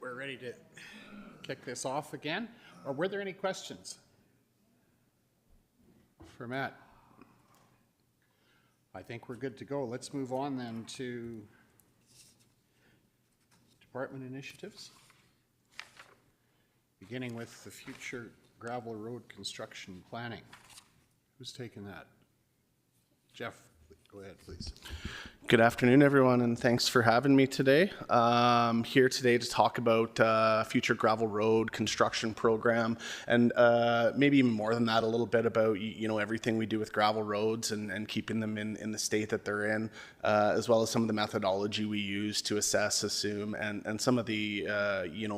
we're ready to kick this off again. Or were there any questions for Matt? I think we're good to go. Let's move on then to department initiatives. Beginning with the future gravel road construction planning. Who's taking that? Jeff, go ahead, please. Good afternoon, everyone, and thanks for having me today. Here today to talk about future gravel road construction program, and maybe even more than that, a little bit about everything we do with gravel roads and keeping them in the state that they're in, as well as some of the methodology we use to assess, assume, and some of the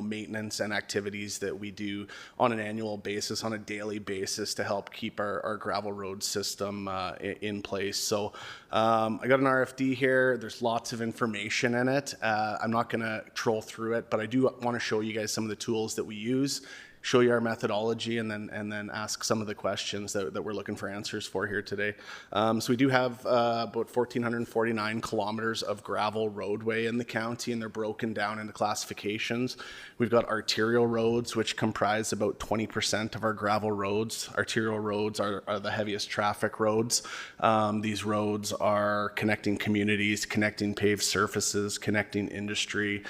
maintenance and activities that we do on an annual basis, on a daily basis, to help keep our gravel road system in place. So I got an RFD here. There's lots of information in it. I'm not going to troll through it, but I do want to show you guys some of the tools that we use, show you our methodology, and then ask some of the questions that we're looking for answers for here today. So we do have about 1,449 kilometers of gravel roadway in the county, and they're broken down into classifications. We've got arterial roads, which comprise about 20% of our gravel roads. Arterial roads are the heaviest traffic roads. These roads are connecting communities, connecting paved surfaces, connecting industry.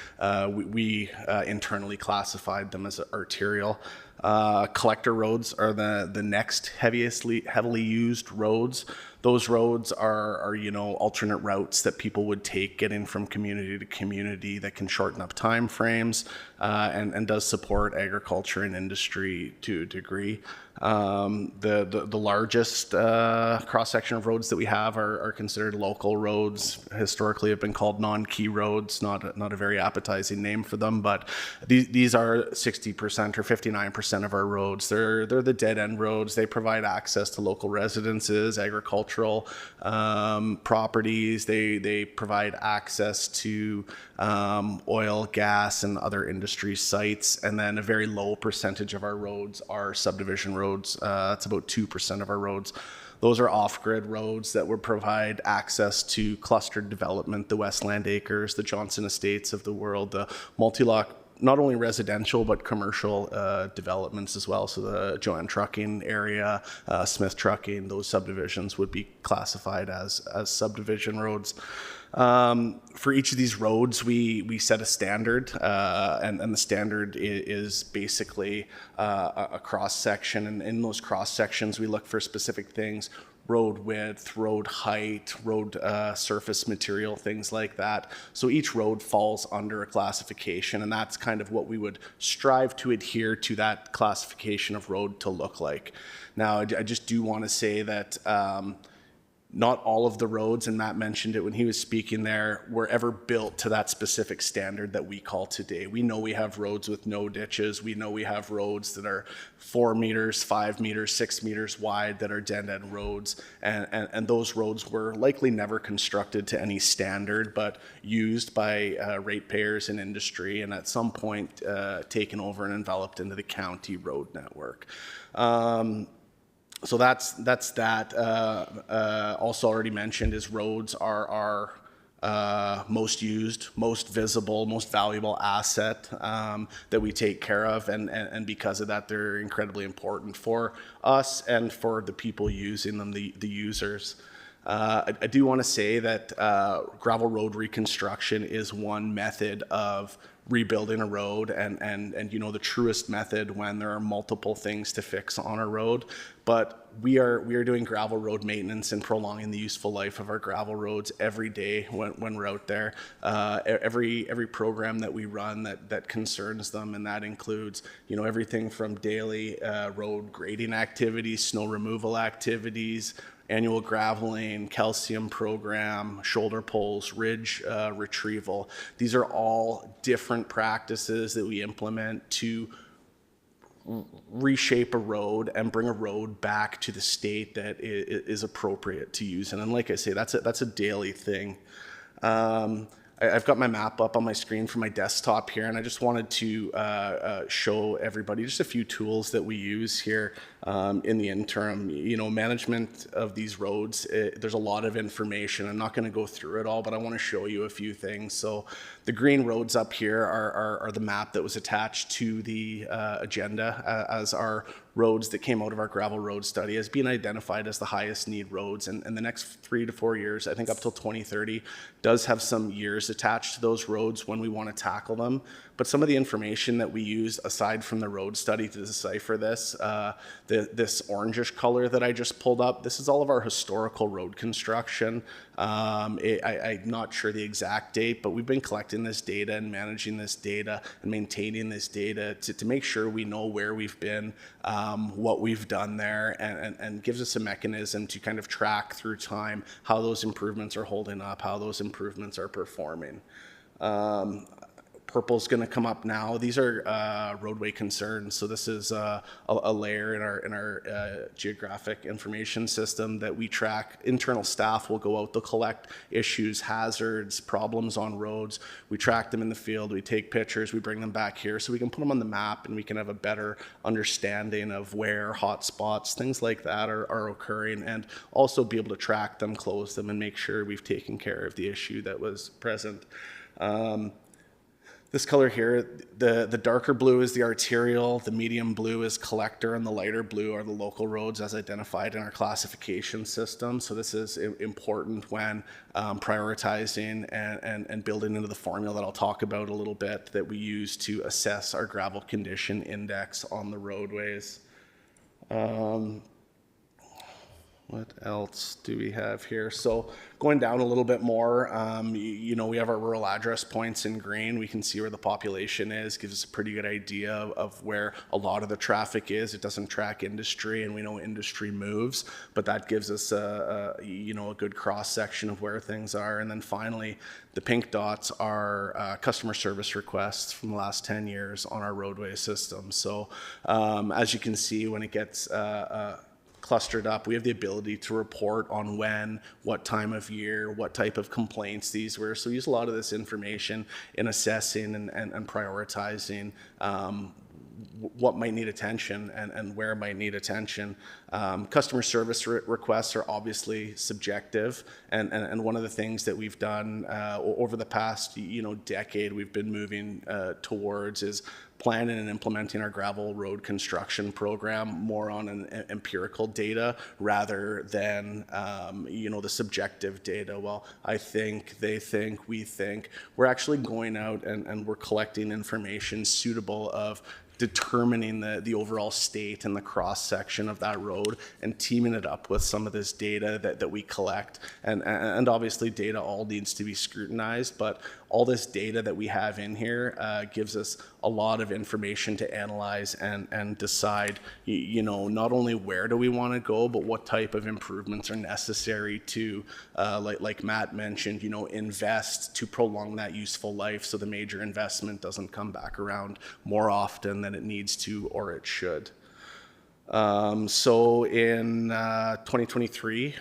We internally classified them as arterial. Collector roads are the next heavily used roads. Those roads are alternate routes that people would take getting from community to community that can shorten up time frames and does support agriculture and industry to a degree. The largest cross-section of roads that we have are considered local roads. Historically have been called non-key roads, not a very appetizing name for them, but these are 60% or 59% of our roads. They're the dead-end roads. They provide access to local residences, agricultural properties. They provide access to oil, gas, and other industry sites. And then a very low percentage of our roads are subdivision roads. That's about 2% of our roads. Those are off-grid roads that would provide access to clustered development, the Westland Acres, the Johnson Estates of the world, the multi-lot, not only residential but commercial developments as well. So the Joanne Trucking area, Smith Trucking, those subdivisions would be classified as subdivision roads. For each of these roads, we set a standard, and the standard is basically a cross section. And in those cross sections, we look for specific things: road width, road height, road surface material, things like that. So each road falls under a classification, and that's kind of what we would strive to adhere to that classification of road to look like. Now, I just do want to say that not all of the roads, and Matt mentioned it when he was speaking there, were ever built to that specific standard that we call today. We know we have roads with no ditches. We know we have roads that are 4 meters, 5 meters, 6 meters wide that are dead-end roads. And those roads were likely never constructed to any standard, but used by ratepayers and industry, and at some point taken over and enveloped into the county road network. So that's that. Also already mentioned is roads are our most used, most visible, most valuable asset that we take care of, and because of that, they're incredibly important for us and for the people using them, the users. I do want to say that gravel road reconstruction is one method of rebuilding a road, and the truest method when there are multiple things to fix on a road. But we are doing gravel road maintenance and prolonging the useful life of our gravel roads every day when we're out there. Every program that we run that concerns them, and that includes everything from daily road grading activities, snow removal activities, annual graveling, calcium program, shoulder pulls, ridge retrieval. These are all different practices that we implement to reshape a road and bring a road back to the state that is appropriate to use. And like I say, that's a daily thing. I've got my map up on my screen from my desktop here, and I just wanted to show everybody just a few tools that we use here in the interim. You know, management of these roads, there's a lot of information. I'm not going to go through it all, but I want to show you a few things. So the green roads up here are the map that was attached to the agenda as our roads that came out of our gravel road study as being identified as the highest need roads. And the next 3 to 4 years, I think up till 2030, does have some years attached to those roads when we want to tackle them. But some of the information that we use aside from the road study to decipher this, this orangish color that I just pulled up, this is all of our historical road construction. I'm not sure the exact date, but we've been collecting this data and managing this data and maintaining this data to make sure we know where we've been, what we've done there, and gives us a mechanism to kind of track through time how those improvements are holding up, how those improvements are performing. Purple's going to come up now. These are roadway concerns. So this is a layer in our geographic information system that we track. Internal staff will go out, they'll collect issues, hazards, problems on roads. We track them in the field, we take pictures, we bring them back here so we can put them on the map and we can have a better understanding of where hot spots, things like that are occurring, and also be able to track them, close them, and make sure we've taken care of the issue that was present. This color here, the darker blue is the arterial, the medium blue is collector, and the lighter blue are the local roads as identified in our classification system. So this is important when prioritizing and building into the formula that I'll talk about a little bit that we use to assess our gravel condition index on the roadways. What else do we have here? So going down a little bit more, you know, we have our rural address points in green. We can see where the population is, gives us a pretty good idea of where a lot of the traffic is. It doesn't track industry, and we know industry moves, but that gives us you know, a good cross section of where things are. And then finally, the pink dots are customer service requests from the last 10 years on our roadway system. So as you can see, when it gets clustered up, we have the ability to report on when, what time of year, what type of complaints these were. So we use a lot of this information in assessing and prioritizing what might need attention and where might need attention. Customer service requests are obviously subjective, and one of the things that we've done over the past decade we've been moving towards is planning and implementing our gravel road construction program more on an empirical data rather than the subjective data. Well, I think, they think, we think. We're actually going out and we're collecting information suitable of determining the overall state and the cross section of that road and teaming it up with some of this data that we collect. And obviously data all needs to be scrutinized, but all this data that we have in here gives us a lot of information to analyze and decide, not only where do we want to go, but what type of improvements are necessary to, like Matt mentioned, invest to prolong that useful life so the major investment doesn't come back around more often than it needs to or it should. So in 2023,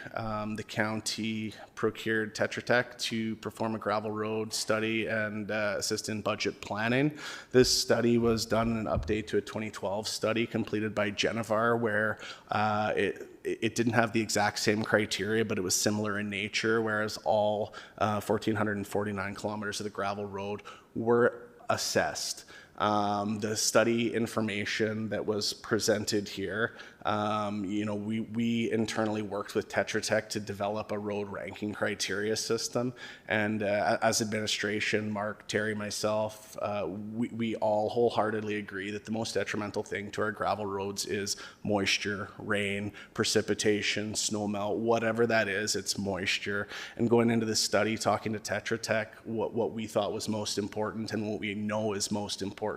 the county procured Tetra Tech to perform a gravel road study and assist in budget planning. This study was done in an update to a 2012 study completed by Genevar, where it didn't have the exact same criteria, but it was similar in nature, whereas all 1,449 kilometers of the gravel road were assessed. The study information that was presented here, we internally worked with Tetra Tech to develop a road ranking criteria system. And as administration, Mark, Terry, myself, we all wholeheartedly agree that the most detrimental thing to our gravel roads is moisture, rain, precipitation, snow melt, whatever that is, it's moisture. And going into this study, talking to Tetra Tech, what we thought was most important and what we know is most important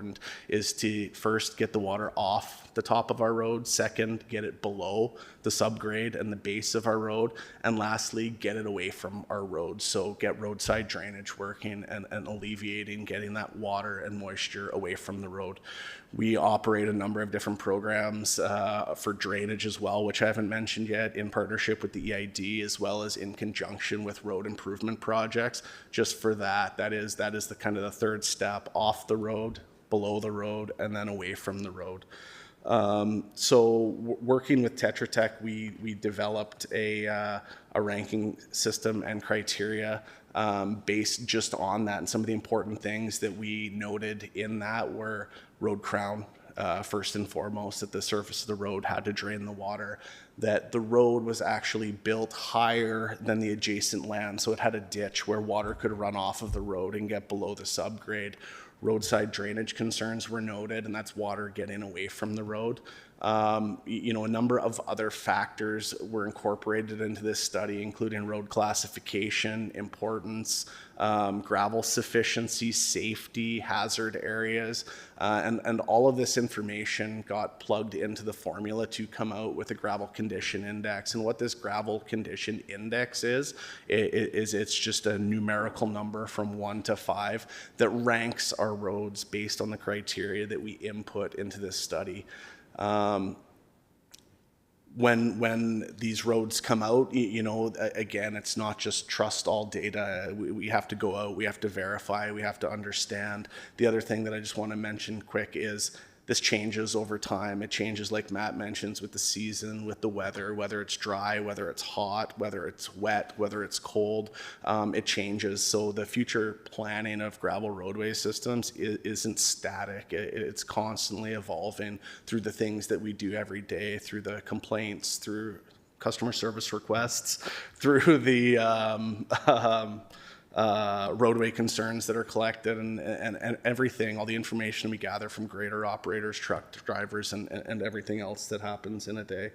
is to first get the water off the top of our road, second, second, get it below the subgrade and the base of our road, and lastly, get it away from our roads. So get roadside drainage working and alleviating, getting that water and moisture away from the road. We operate a number of different programs for drainage as well, which I haven't mentioned yet, in partnership with the EID, as well as in conjunction with road improvement projects. Just for that is the kind of the third step: off the road, below the road, and then away from the road. Working with Tetra Tech, we developed a ranking system and criteria based just on that. And some of the important things that we noted in that were road crown, first and foremost, that the surface of the road had to drain the water, that the road was actually built higher than the adjacent land, so it had a ditch where water could run off of the road and get below the subgrade. Roadside drainage concerns were noted, and that's water getting away from the road. A number of other factors were incorporated into this study, including road classification, importance, gravel sufficiency, safety, hazard areas, and all of this information got plugged into the formula to come out with a gravel condition index. And what this gravel condition index is it's just a numerical number from 1 to 5 that ranks our roads based on the criteria that we input into this study. When these roads come out, again, it's not just trust all data. We have to go out, we have to verify, we have to understand. The other thing that I just want to mention quick is this changes over time. It changes, like Matt mentions, with the season, with the weather, whether it's dry, whether it's hot, whether it's wet, whether it's cold, it changes. So the future planning of gravel roadway systems isn't static. It's constantly evolving through the things that we do every day, through the complaints, through customer service requests, through the roadway concerns that are collected, and everything, all the information we gather from grader operators, truck drivers, and everything else that happens in a day.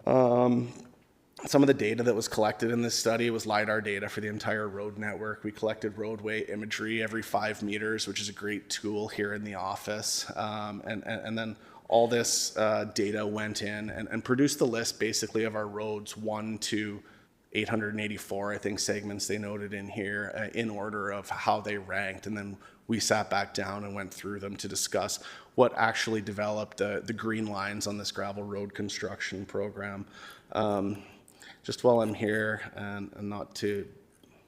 Some of the data that was collected in this study was LiDAR data for the entire road network. We collected roadway imagery every 5 meters, which is a great tool here in the office. And then all this data went in and produced the list basically of our roads 1 to 884, I think, segments they noted in here in order of how they ranked. And then we sat back down and went through them to discuss what actually developed the green lines on this gravel road construction program. Just while I'm here, and not to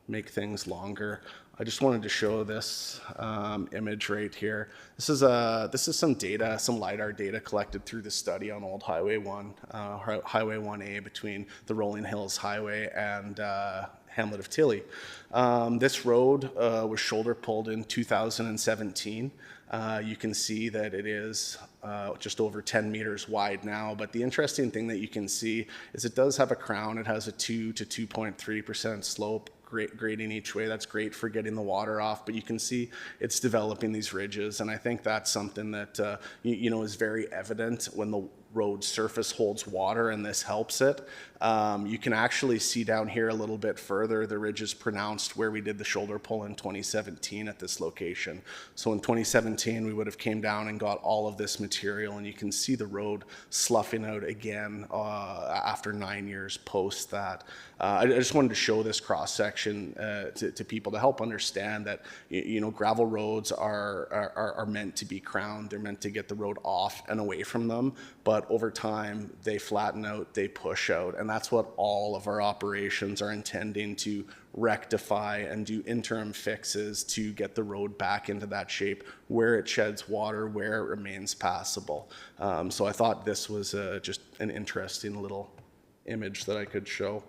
make things longer, I just wanted to show this image right here. This is some data, some LiDAR data collected through the study on Old Highway 1, Highway 1A between the Rolling Hills Highway and Hamlet of Tilley. This road was shoulder pulled in 2017. You can see that it is just over 10 meters wide now, but the interesting thing that you can see is it does have a crown. It has a 2 to 2.3% slope, grading each way. That's great for getting the water off, but you can see it's developing these ridges, and I think that's something that is very evident when the road surface holds water, and this helps it. You can actually see down here a little bit further the ridges pronounced where we did the shoulder pull in 2017 at this location. So in 2017 we would have came down and got all of this material, and you can see the road sloughing out again after 9 years post that. I just wanted to show this cross section to people to help understand that gravel roads are meant to be crowned. They're meant to get the road off and away from them, but over time they flatten out, they push out, and that's what all of our operations are intending to rectify and do interim fixes to get the road back into that shape where it sheds water, where it remains passable. So I thought this was just an interesting little image that I could show.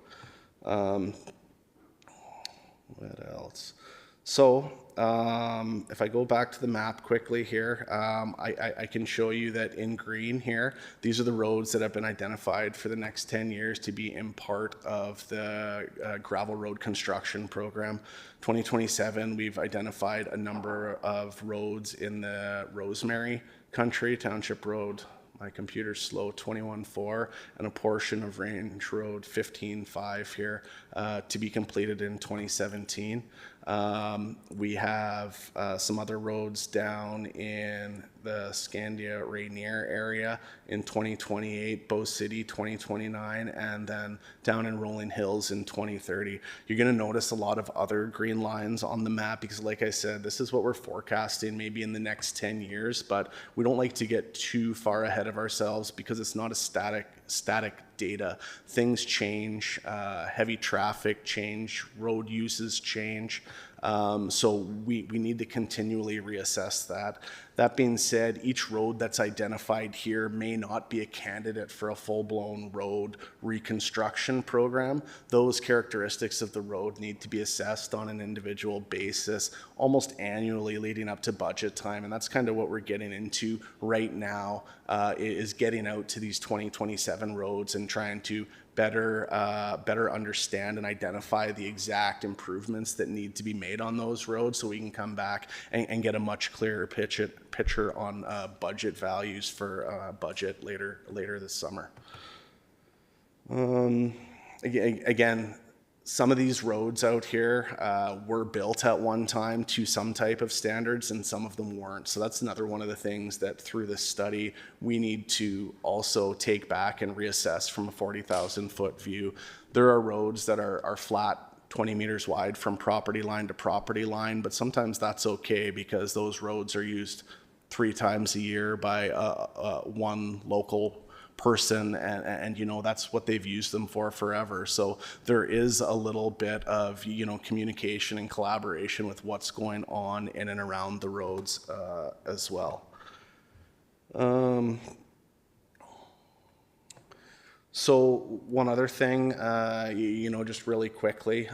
What else? So if I go back to the map quickly here, I can show you that in green here, these are the roads that have been identified for the next 10 years to be in part of the gravel road construction program. 2027, we've identified a number of roads in the Rosemary Country Township Road. My computer's slow, 21.4, and a portion of Range Road 15.5 here to be completed in 2017. We have some other roads down in the Scandia Rainier area in 2028, Bow City 2029, and then down in Rolling Hills in 2030. You're going to notice a lot of other green lines on the map because, like I said, this is what we're forecasting maybe in the next 10 years, but we don't like to get too far ahead of ourselves because it's not a static data. Things change, heavy traffic change, road uses change. So we need to continually reassess that. That being said, each road that's identified here may not be a candidate for a full-blown road reconstruction program. Those characteristics of the road need to be assessed on an individual basis almost annually leading up to budget time, and that's kind of what we're getting into right now, is getting out to these 2027 roads and trying to better understand and identify the exact improvements that need to be made on those roads so we can come back and get a much clearer picture on budget values for budget later this summer. Again, some of these roads out here were built at one time to some type of standards and some of them weren't. So that's another one of the things that through this study we need to also take back and reassess from a 40,000 foot view. There are roads that are flat 20 meters wide from property line to property line, but sometimes that's okay because those roads are used 3 times a year by one local person, and you know, that's what they've used them for forever. So there is a little bit of, you know, communication and collaboration with what's going on in and around the roads as well. So one other thing, you know, just really quickly,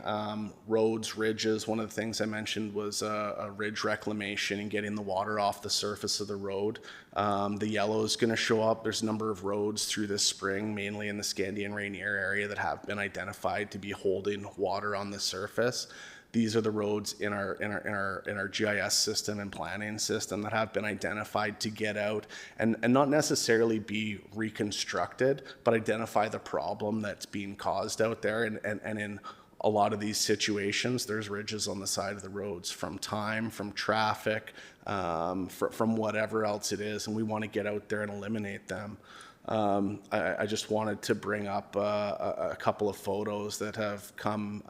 roads, ridges, one of the things I mentioned was a ridge reclamation and getting the water off the surface of the road. The yellow is going to show up. There's a number of roads through this spring, mainly in the Scandia and Rainier area, that have been identified to be holding water on the surface. These are the roads in our GIS system and planning system that have been identified to get out and not necessarily be reconstructed, but identify the problem that's being caused out there. And in a lot of these situations, there's ridges on the side of the roads from time, from traffic, from whatever else it is, and we want to get out there and eliminate them. I just wanted to bring up a couple of photos that have come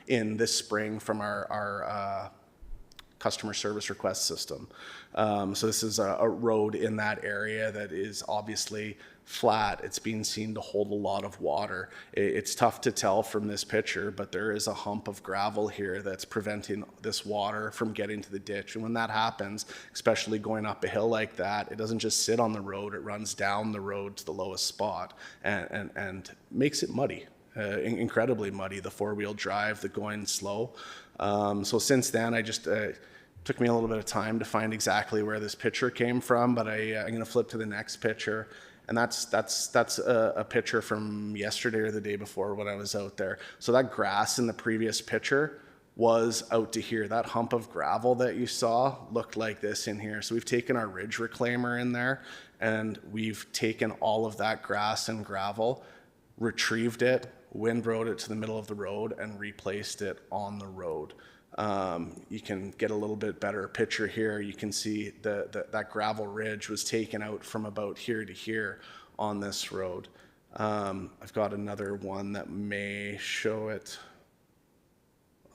in this spring from our customer service request system. So this is a road in that area that is obviously flat. It's being seen to hold a lot of water. It's tough to tell from this picture, but there is a hump of gravel here that's preventing this water from getting to the ditch. And when that happens, especially going up a hill like that, it doesn't just sit on the road, it runs down the road to the lowest spot and makes it muddy. Incredibly muddy, the four-wheel drive, the going slow. So since then, I just took me a little bit of time to find exactly where this picture came from, but I'm going to flip to the next picture. And that's a picture from yesterday or the day before when I was out there. So that grass in the previous picture was out to here. That hump of gravel that you saw looked like this in here. So we've taken our ridge reclaimer in there and we've taken all of that grass and gravel, retrieved it, windrowed it to the middle of the road and replaced it on the road. You can get a little bit better picture here. You can see that gravel ridge was taken out from about here to here on this road. I've got another one that may show it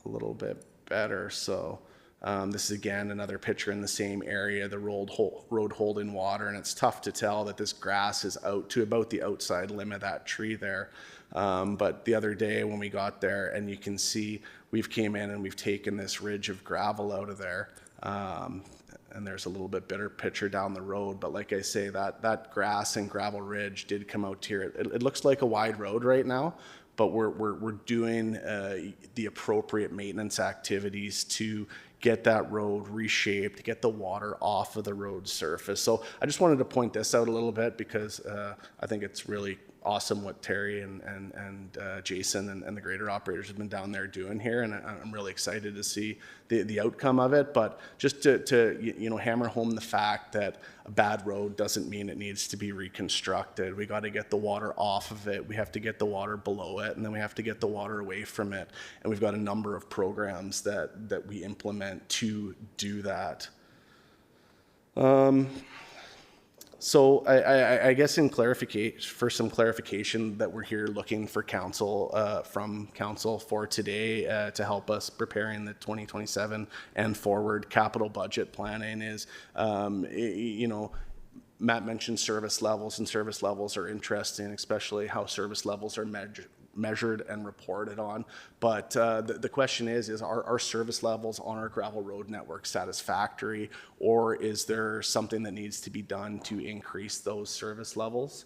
a little bit better. So this is again another picture in the same area, the road holding water, and it's tough to tell that this grass is out to about the outside limb of that tree there. But the other day when we got there, and you can see we've came in and we've taken this ridge of gravel out of there. And there's a little bit better picture down the road. But like I say, that grass and gravel ridge did come out here. It looks like a wide road right now, but we're doing the appropriate maintenance activities to get that road reshaped, get the water off of the road surface. So I just wanted to point this out a little bit because I think it's really awesome what Terry and Jason and the grader operators have been down there doing here, and I'm really excited to see the outcome of it. But just to hammer home the fact that a bad road doesn't mean it needs to be reconstructed. We got to get the water off of it. We have to get the water below it, and then we have to get the water away from it. And we've got a number of programs that we implement to do that. So I guess for some clarification that we're here looking for council, from council for today to help us preparing the 2027 and forward capital budget planning is, Matt mentioned service levels, and service levels are interesting, especially how service levels are measured and reported on. But the question is our service levels on our gravel road network satisfactory, or is there something that needs to be done to increase those service levels,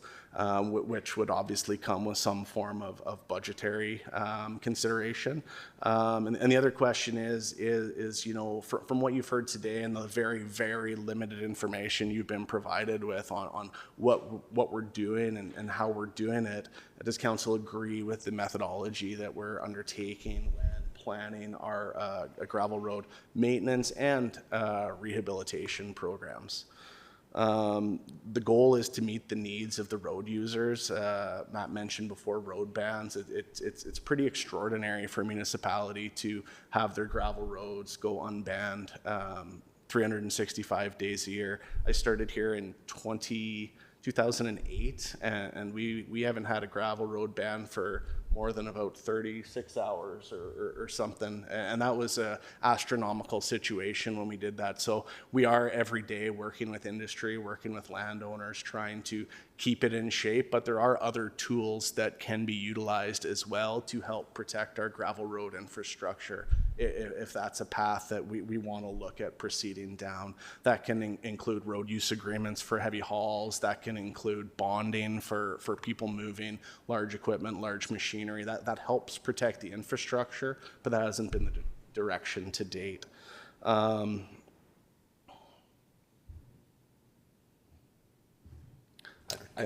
which would obviously come with some form of budgetary consideration. And the other question is from what you've heard today and the very, very limited information you've been provided with on what we're doing and how we're doing it, does council agree with the methodology that we're undertaking when planning our gravel road maintenance and rehabilitation programs? The goal is to meet the needs of the road users. Matt mentioned before road bans. It's pretty extraordinary for a municipality to have their gravel roads go unbanned 365 days a year. I started here in 2008, and we haven't had a gravel road ban for more than about 36 hours or something. And that was an astronomical situation when we did that. So we are every day working with industry, working with landowners, trying to keep it in shape. But there are other tools that can be utilized as well to help protect our gravel road infrastructure, if that's a path that we want to look at proceeding down. That can include road use agreements for heavy hauls. That can include bonding for people moving large equipment, large machinery. That helps protect the infrastructure, but that hasn't been the direction to date.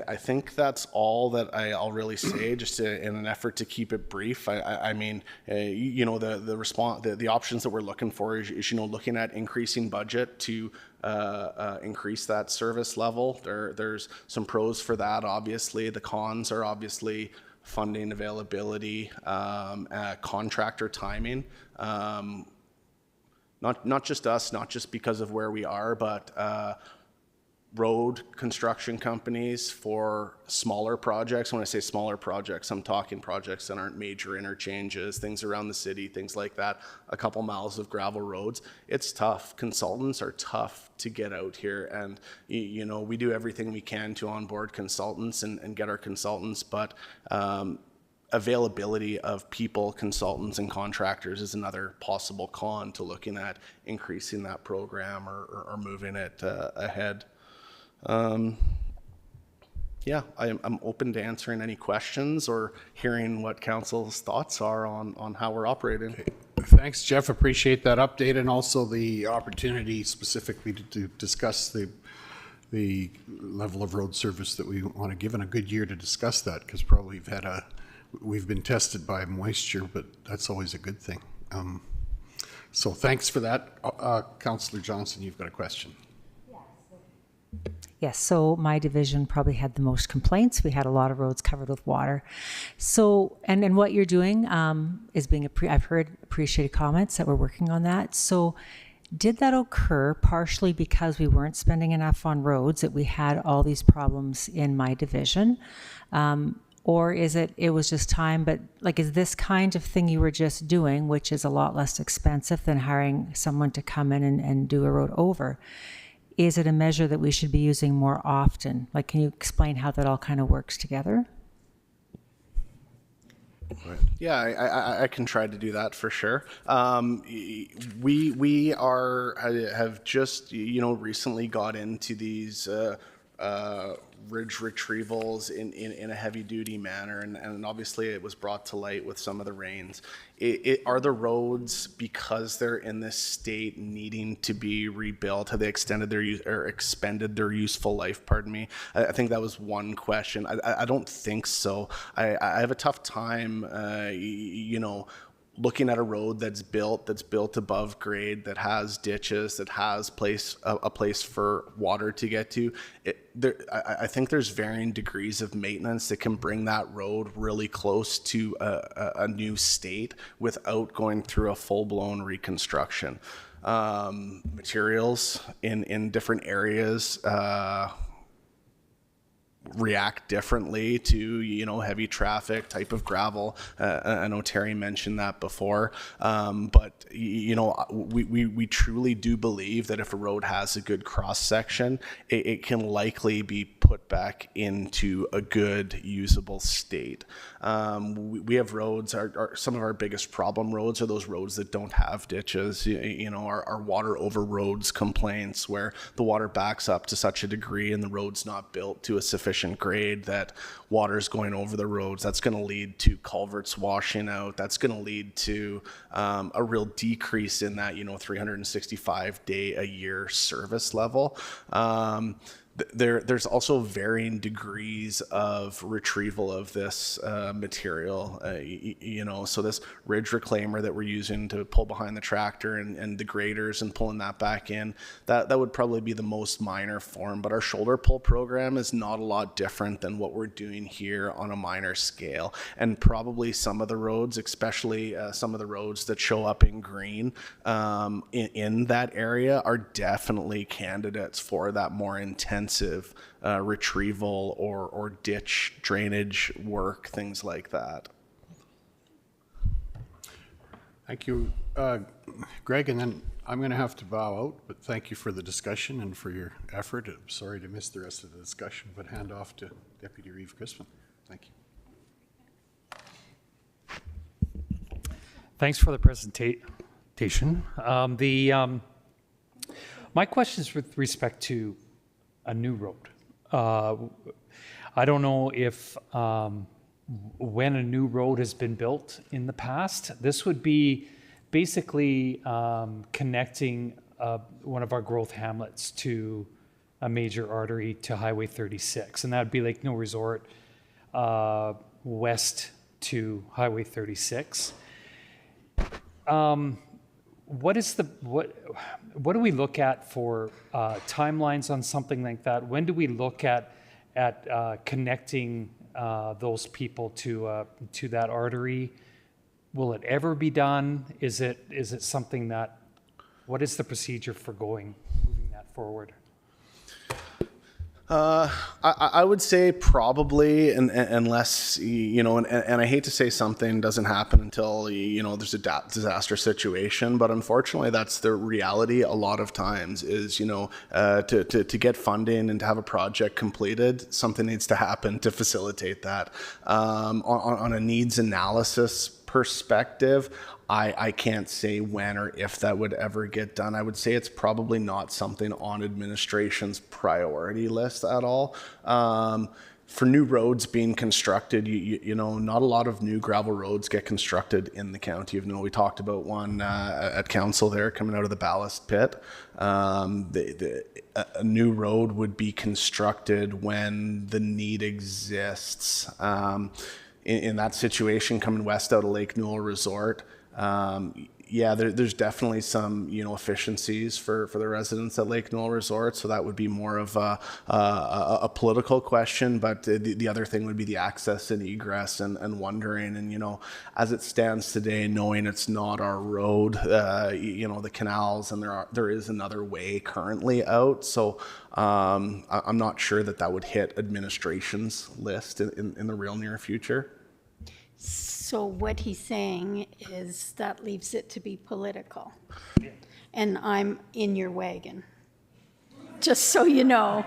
I think that's all that I'll really say, just in an effort to keep it brief. I mean, the options that we're looking for is looking at increasing budget to increase that service level. There's some pros for that, obviously. The cons are obviously funding availability, contractor timing. Not just us, not just because of where we are, but road construction companies for smaller projects. When I say smaller projects, I'm talking projects that aren't major interchanges, things around the city, things like that, a couple miles of gravel roads. It's tough. Consultants are tough to get out here, and we do everything we can to onboard consultants and get our consultants, but availability of people, consultants, and contractors is another possible con to looking at increasing that program or moving it ahead. Yeah, I'm open to answering any questions or hearing what council's thoughts are on how we're operating. Okay. Thanks, Jeff. Appreciate that update, and also the opportunity specifically to discuss the level of road service that we want to give in a good year to discuss that, because probably we've been tested by moisture, but that's always a good thing. So thanks for that. Councillor Johnson, you've got a question. Yes, so my division probably had the most complaints. We had a lot of roads covered with water. So, and what you're doing is being, I've heard appreciated comments that we're working on that. So did that occur partially because we weren't spending enough on roads, that we had all these problems in my division? Or is it was just time, but like, is this kind of thing you were just doing, which is a lot less expensive than hiring someone to come in and do a road over? Is it a measure that we should be using more often? Like, can you explain how that all kind of works together? Yeah, I can try to do that for sure. We have just recently got into these ridge retrievals in a heavy duty manner, and obviously it was brought to light with some of the rains. Are the roads, because they're in this state, needing to be rebuilt? Have they extended their expended their useful life? Pardon me. I think that was one question. I don't think so. I have a tough time, looking at a road that's built above grade, that has ditches, that has a place for water to get to. I think there's varying degrees of maintenance that can bring that road really close to a new state without going through a full-blown reconstruction. Materials in different areas react differently to heavy traffic type of gravel. I know Terry mentioned that before, but we truly do believe that if a road has a good cross section, it can likely be put back into a good usable state. We have roads. Some of our biggest problem roads are those roads that don't have ditches. Our water over roads complaints, where the water backs up to such a degree and the road's not built to a sufficient grade that water is going over the roads. That's going to lead to culverts washing out. That's going to lead to a real decrease in that 365 day a year service level. There's also varying degrees of retrieval of this material, so this ridge reclaimer that we're using to pull behind the tractor and the graders and pulling that back in, that would probably be the most minor form. But our shoulder pull program is not a lot different than what we're doing here on a minor scale. And probably some of the roads, especially some of the roads that show up in green in that area, are definitely candidates for that more intense retrieval or ditch drainage work, things like that. Thank you, Greg. And then I'm going to have to bow out, but thank you for the discussion and for your effort. I'm sorry to miss the rest of the discussion, but hand off to Deputy Reeve Crispin. Thank you. Thanks for the presentation. My question is with respect to a new road. I don't know if when a new road has been built in the past, this would be basically connecting one of our growth hamlets to a major artery to Highway 36, and that would be Lake Newell Resort west to Highway 36. What do we look at for timelines on something like that? When do we look at connecting those people to that artery? Will it ever be done? Is it something that? What is the procedure for moving that forward? I would say probably, unless, and I hate to say something doesn't happen until, there's a disaster situation, but unfortunately that's the reality a lot of times is, to get funding and to have a project completed, something needs to happen to facilitate that. On a needs analysis perspective, I can't say when or if that would ever get done. I would say it's probably not something on administration's priority list at all. For new roads being constructed, not a lot of new gravel roads get constructed in the county. We talked about one at council there coming out of the ballast pit. A new road would be constructed when the need exists. In that situation, coming west out of Lake Newell Resort, there's definitely some efficiencies for the residents at Lake Newell Resort, so that would be more of a political question. But the other thing would be the access and egress and wondering, and as it stands today, knowing it's not our road, the canals, and there is another way currently out, so I'm not sure that would hit administration's list in the real near future. So what he's saying is that leaves it to be political. Yeah. And I'm in your wagon. Just so you know.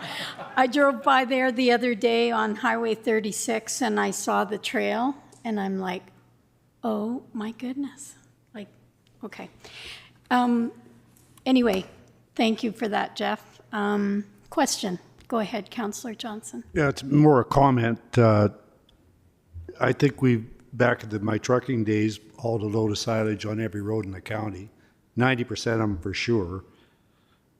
I drove by there the other day on Highway 36 and I saw the trail and I'm like, oh my goodness. Like, okay. Anyway, thank you for that, Jeff. Question. Go ahead, Councillor Johnson. Yeah, it's more a comment. I think back in my trucking days, hauled a load of silage on every road in the county, 90% of them for sure.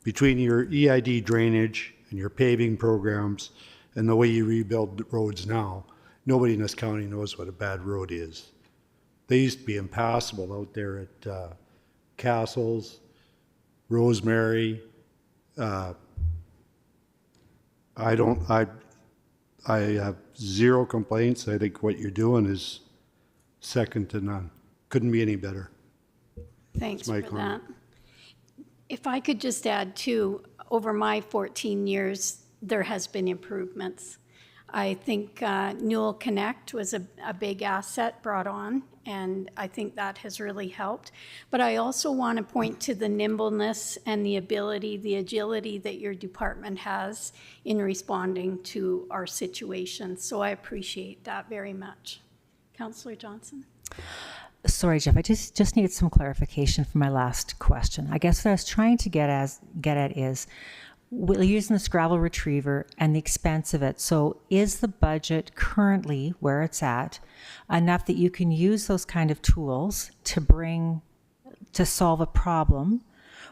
Between your EID drainage and your paving programs and the way you rebuild roads now, nobody in this county knows what a bad road is. They used to be impassable out there at Castles, Rosemary. I have zero complaints. I think what you're doing is second to none. Couldn't be any better. Thanks my for comment. that. If I could just add too, over my 14 years, there has been improvements. I think Newell Connect was a big asset brought on, and I think that has really helped. But I also want to point to the nimbleness and the ability, the agility that your department has in responding to our situation. So I appreciate that very much. Councillor Johnson. Sorry, Jeff, I just needed some clarification for my last question. I guess what I was trying to get at is, we're using this gravel retriever and the expense of it. So is the budget currently where it's at enough that you can use those kind of tools to solve a problem,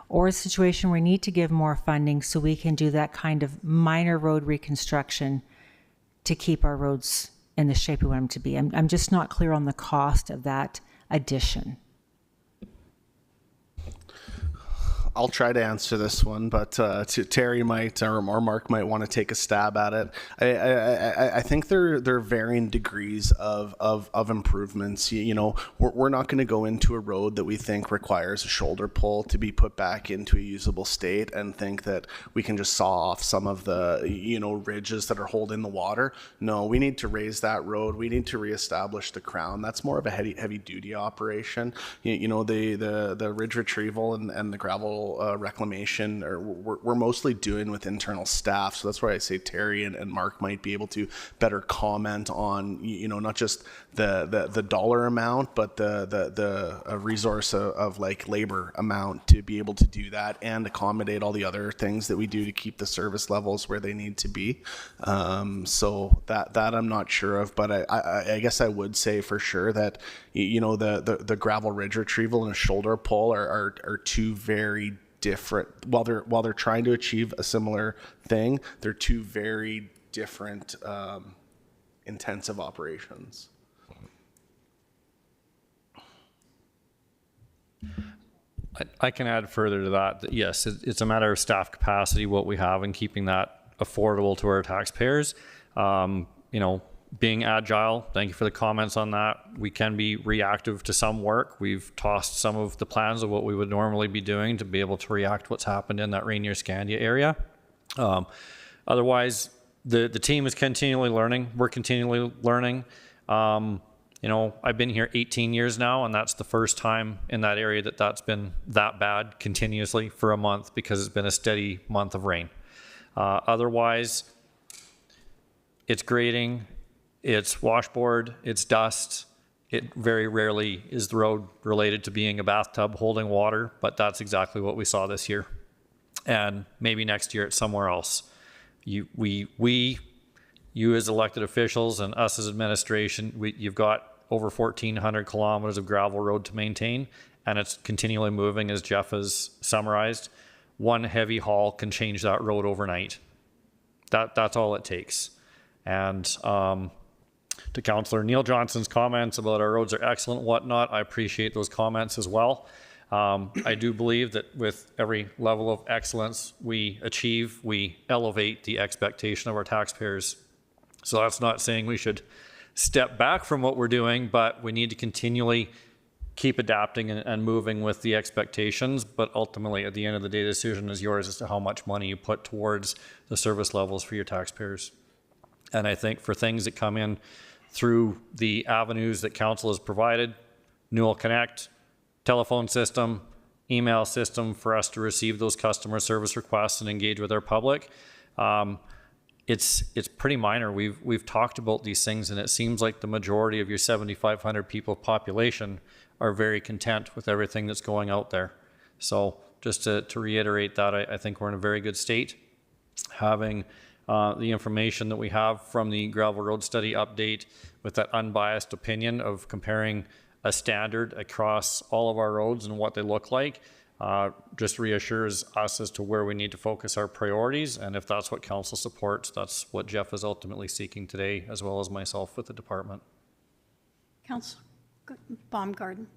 or a situation where we need to give more funding so we can do that kind of minor road reconstruction to keep our roads in the shape we want them to be? I'm just not clear on the cost of that addition. I'll try to answer this one, but Terry might or Mark might want to take a stab at it. I think there are varying degrees of improvements. You know, we're not going to go into a road that we think requires a shoulder pull to be put back into a usable state and think that we can just saw off some of the, you know, ridges that are holding the water. No, we need to raise that road. We need to reestablish the crown. That's more of a heavy duty operation. You know, the ridge retrieval and the gravel reclamation, or we're mostly doing with internal staff. So that's why I say Terry and Mark might be able to better comment on, you know, not just the dollar amount, but the resource of like labor amount to be able to do that and accommodate all the other things that we do to keep the service levels where they need to be. So that I'm not sure of, but I guess I would say for sure that, you know, the gravel ridge retrieval and a shoulder pull are two very different, while they're trying to achieve a similar thing, they're two very different intensive operations. I can add further to that yes, it's a matter of staff capacity, what we have, and keeping that affordable to our taxpayers. You know, being agile, thank you for the comments on that. We can be reactive to some work. We've tossed some of the plans of what we would normally be doing to be able to react what's happened in that Rainier-Scandia area. Otherwise, the team is continually learning. We're continually learning. You know, I've been here 18 years now, and that's the first time in that area that's been that bad continuously for a month, because it's been a steady month of rain. Otherwise, it's grading, it's washboard, it's dust. It very rarely is the road related to being a bathtub holding water, but that's exactly what we saw this year. And maybe next year it's somewhere else. You as elected officials and us as administration, you've got over 1,400 kilometers of gravel road to maintain, and it's continually moving, as Jeff has summarized. One heavy haul can change that road overnight. That's all it takes. And to Councillor Neil Johnson's comments about our roads are excellent and whatnot, I appreciate those comments as well. I do believe that with every level of excellence we achieve, we elevate the expectation of our taxpayers. So that's not saying we should step back from what we're doing, but we need to continually keep adapting and moving with the expectations. But ultimately, at the end of the day, the decision is yours as to how much money you put towards the service levels for your taxpayers. And I think for things that come in through the avenues that council has provided, Newell Connect, telephone system, email system for us to receive those customer service requests and engage with our public, it's pretty minor. We've talked about these things, and it seems like the majority of your 7,500 people population are very content with everything that's going out there. So just to reiterate that, I think we're in a very good state. Having the information that we have from the gravel road study update with that unbiased opinion of comparing a standard across all of our roads and what they look like, just reassures us as to where we need to focus our priorities. And if that's what council supports, that's what Jeff is ultimately seeking today, as well as myself with the department. Councillor Baumgarten.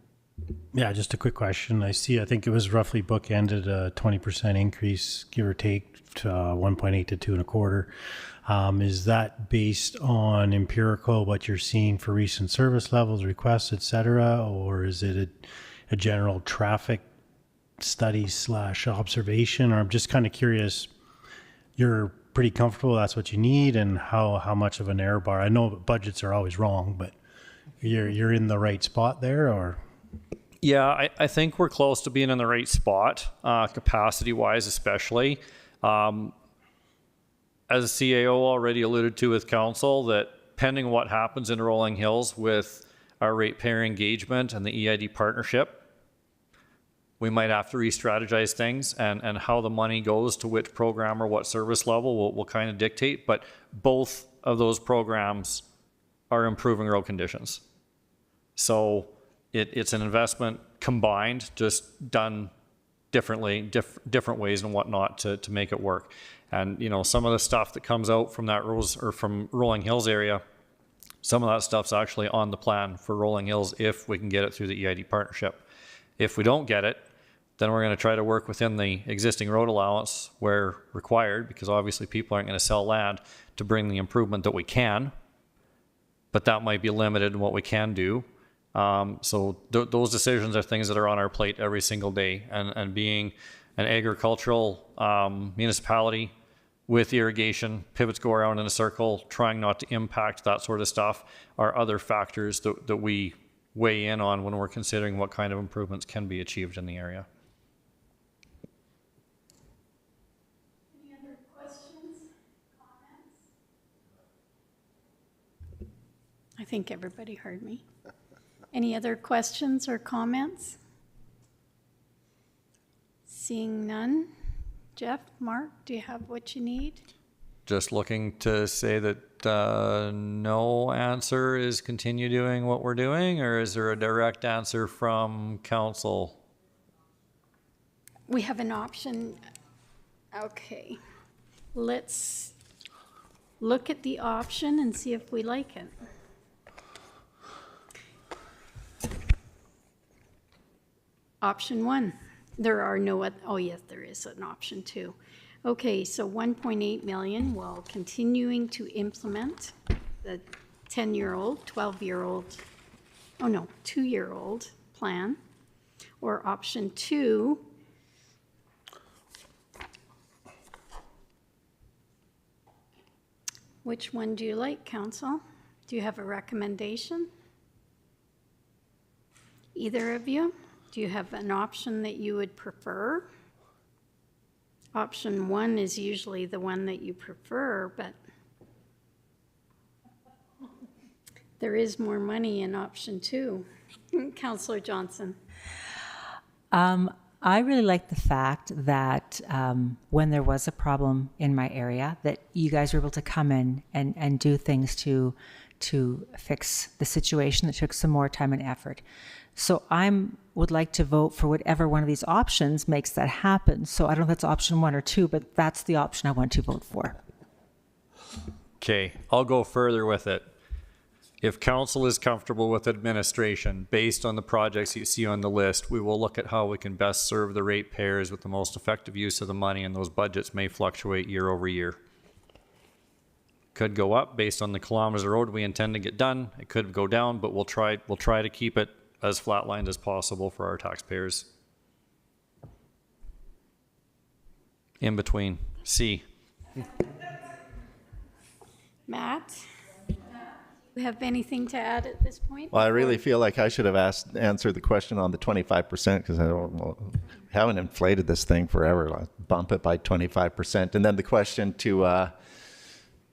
Yeah, just a quick question. I think it was roughly bookended a 20% increase, give or take, to 1.8 to 2.25. Is that based on empirical, what you're seeing for recent service levels, requests, et cetera, or is it a general traffic study / observation? Or I'm just kind of curious, you're pretty comfortable that's what you need, and how much of an error bar? I know budgets are always wrong, but you're in the right spot there, or? Yeah, I think we're close to being in the right spot, capacity-wise especially. As CAO already alluded to with council, that pending what happens in Rolling Hills with our ratepayer engagement and the EID partnership, we might have to re-strategize things, and how the money goes to which program or what service level will kind of dictate. But both of those programs are improving road conditions. So it's an investment combined, just done differently, different ways and whatnot to make it work. And you know, some of the stuff that comes out from that from Rolling Hills area, some of that stuff's actually on the plan for Rolling Hills if we can get it through the EID partnership. If we don't get it, then we're going to try to work within the existing road allowance where required, because obviously people aren't going to sell land, to bring the improvement that we can, but that might be limited in what we can do. So those decisions are things that are on our plate every single day, and being an agricultural municipality with irrigation, pivots go around in a circle, trying not to impact that sort of stuff are other factors that we weigh in on when we're considering what kind of improvements can be achieved in the area. Any other questions, comments? I think everybody heard me. Any other questions or comments? Seeing none. Jeff, Mark, do you have what you need? Just looking to say that no answer is continue doing what we're doing, or is there a direct answer from council? We have an option. Okay. Let's look at the option and see if we like it. Option 1, there are no other, oh yes, there is an option 2. Okay, so 1.8 million while continuing to implement the 10-year-old, 12-year-old, oh no, 2-year-old plan. Or option 2, which one do you like, council? Do you have a recommendation? Either of you? Do you have an option that you would prefer? Option 1 is usually the one that you prefer, but there is more money in option 2. Councillor Johnson. I really like the fact that when there was a problem in my area, that you guys were able to come in and do things to fix the situation that took some more time and effort. So would like to vote for whatever one of these options makes that happen. So I don't know if that's option 1 or 2, but that's the option I want to vote for. Okay, I'll go further with it. If council is comfortable with administration, based on the projects you see on the list, we will look at how we can best serve the ratepayers with the most effective use of the money, and those budgets may fluctuate year over year. Could go up based on the kilometers of road we intend to get done. It could go down, but we'll try to keep it as flatlined as possible for our taxpayers. In between, C. Matt, do you have anything to add at this point? Well, I really feel like I should have answered the question on the 25% because I haven't inflated this thing forever. I'll bump it by 25%. And then the question to,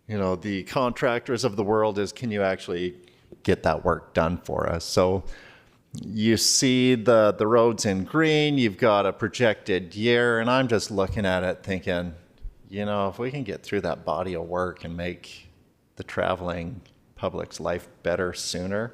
the contractors of the world is, can you actually get that work done for us? So you see the roads in green, you've got a projected year, and I'm just looking at it thinking, you know, if we can get through that body of work and make the traveling public's life better sooner,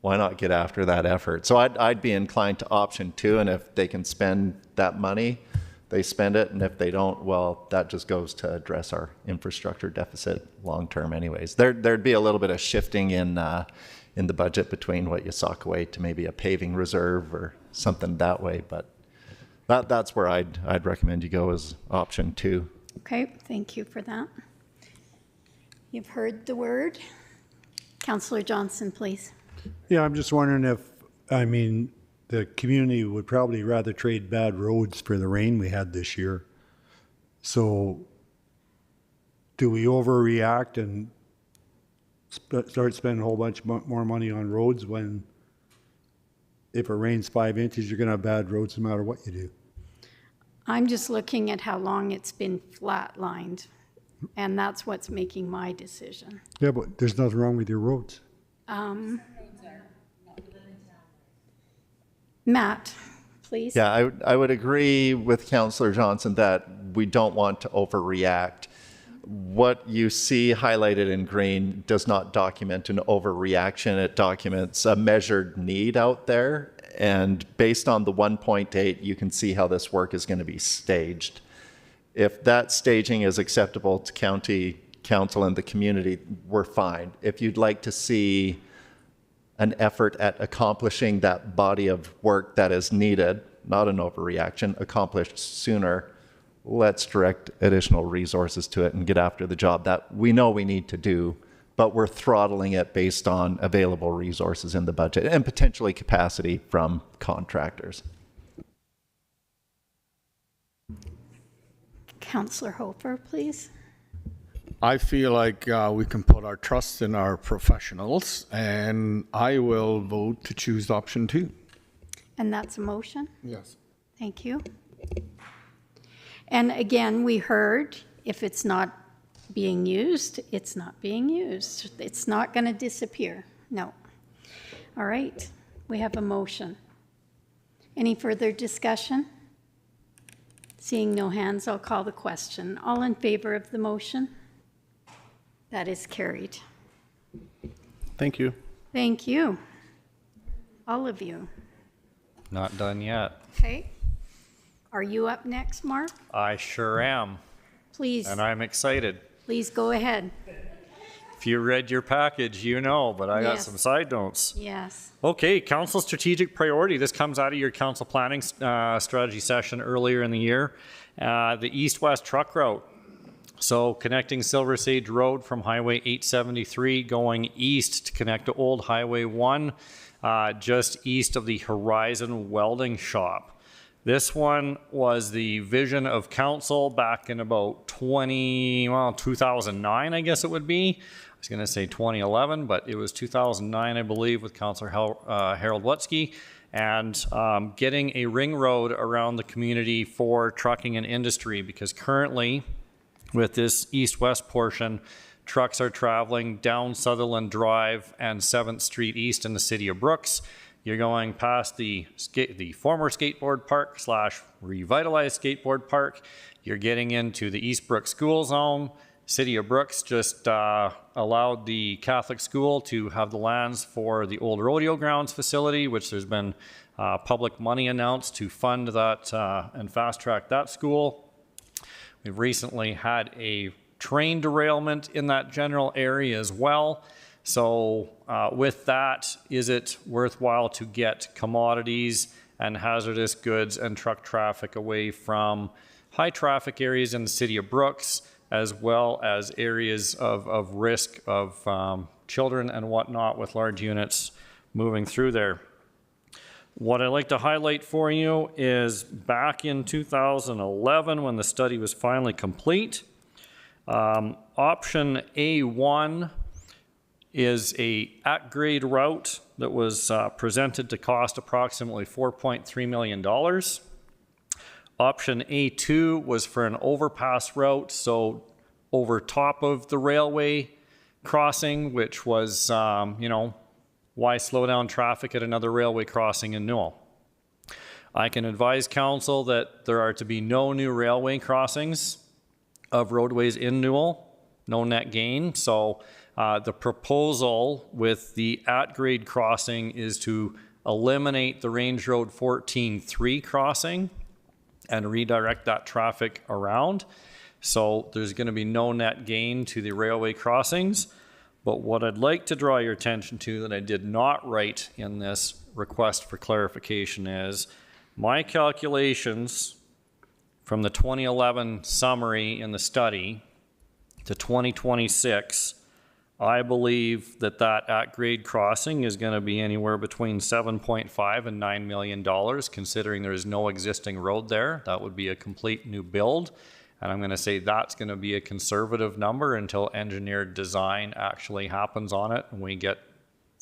why not get after that effort? So I'd be inclined to option 2, and if they can spend that money, they spend it, and if they don't, well, that just goes to address our infrastructure deficit long term anyways. There'd be a little bit of shifting in the budget between what you sock away to maybe a paving reserve or something that way, but that's where I'd recommend you go as option 2. Okay, thank you for that. You've heard the word. Councillor Johnson, please. Yeah, I'm just wondering if, I mean, the community would probably rather trade bad roads for the rain we had this year. So do we overreact and start spending a whole bunch more money on roads when if it rains 5 inches, you're going to have bad roads no matter what you do? I'm just looking at how long it's been flatlined, and that's what's making my decision. Yeah, but there's nothing wrong with your roads. Matt, please. Yeah, I would agree with Councillor Johnson that we don't want to overreact. What you see highlighted in green does not document an overreaction. It documents a measured need out there. And based on the 1.8, you can see how this work is going to be staged. If that staging is acceptable to county council and the community, we're fine. If you'd like to see an effort at accomplishing that body of work that is needed, not an overreaction, accomplished sooner, let's direct additional resources to it and get after the job that we know we need to do, but we're throttling it based on available resources in the budget and potentially capacity from contractors. Councillor Hofer, please. I feel like we can put our trust in our professionals, and I will vote to choose option 2. And that's a motion? Yes. Thank you. And again, we heard if it's not being used, it's not being used. It's not going to disappear. No. All right. We have a motion. Any further discussion? Seeing no hands, I'll call the question. All in favor of the motion? That is carried. Thank you. Thank you. All of you. Not done yet. Okay. Are you up next, Mark? I sure am, Please, and I'm excited. please go ahead. If you read your package, you know, but I got Yes. some side notes. Yes. Okay, council strategic priority. This comes out of your council planning strategy session earlier in the year. The east-west truck route. So connecting Silver Sage Road from Highway 873 going east to connect to Old Highway 1, just east of the Horizon Welding Shop. This one was the vision of council back in about 2009, I guess it would be. I was going to say 2011, but it was 2009, I believe, with Councillor Harold Wutsky, and getting a ring road around the community for trucking and industry, because currently with this east-west portion, trucks are traveling down Sutherland Drive and 7th Street East in the city of Brooks. You're going past the former skateboard park / revitalized skateboard park. You're getting into the East Brooks School Zone. City of Brooks just allowed the Catholic school to have the lands for the old rodeo grounds facility, which there's been public money announced to fund that and fast track that school. We've recently had a train derailment in that general area as well. So with that, is it worthwhile to get commodities and hazardous goods and truck traffic away from high traffic areas in the city of Brooks, as well as areas of risk of children and whatnot with large units moving through there? What I'd like to highlight for you is back in 2011, when the study was finally complete, option A1 is a at-grade route that was presented to cost approximately $4.3 million. Option A2 was for an overpass route, so over top of the railway crossing, which was, why slow down traffic at another railway crossing in Newell? I can advise council that there are to be no new railway crossings of roadways in Newell, no net gain. So the proposal with the at-grade crossing is to eliminate the Range Road 14-3 crossing and redirect that traffic around. So there's going to be no net gain to the railway crossings. But what I'd like to draw your attention to that I did not write in this request for clarification is my calculations from the 2011 summary in the study to 2026, I believe that that at-grade crossing is going to be anywhere between $7.5 and $9 million, considering there is no existing road there. That would be a complete new build. And I'm going to say that's going to be a conservative number until engineered design actually happens on it and we get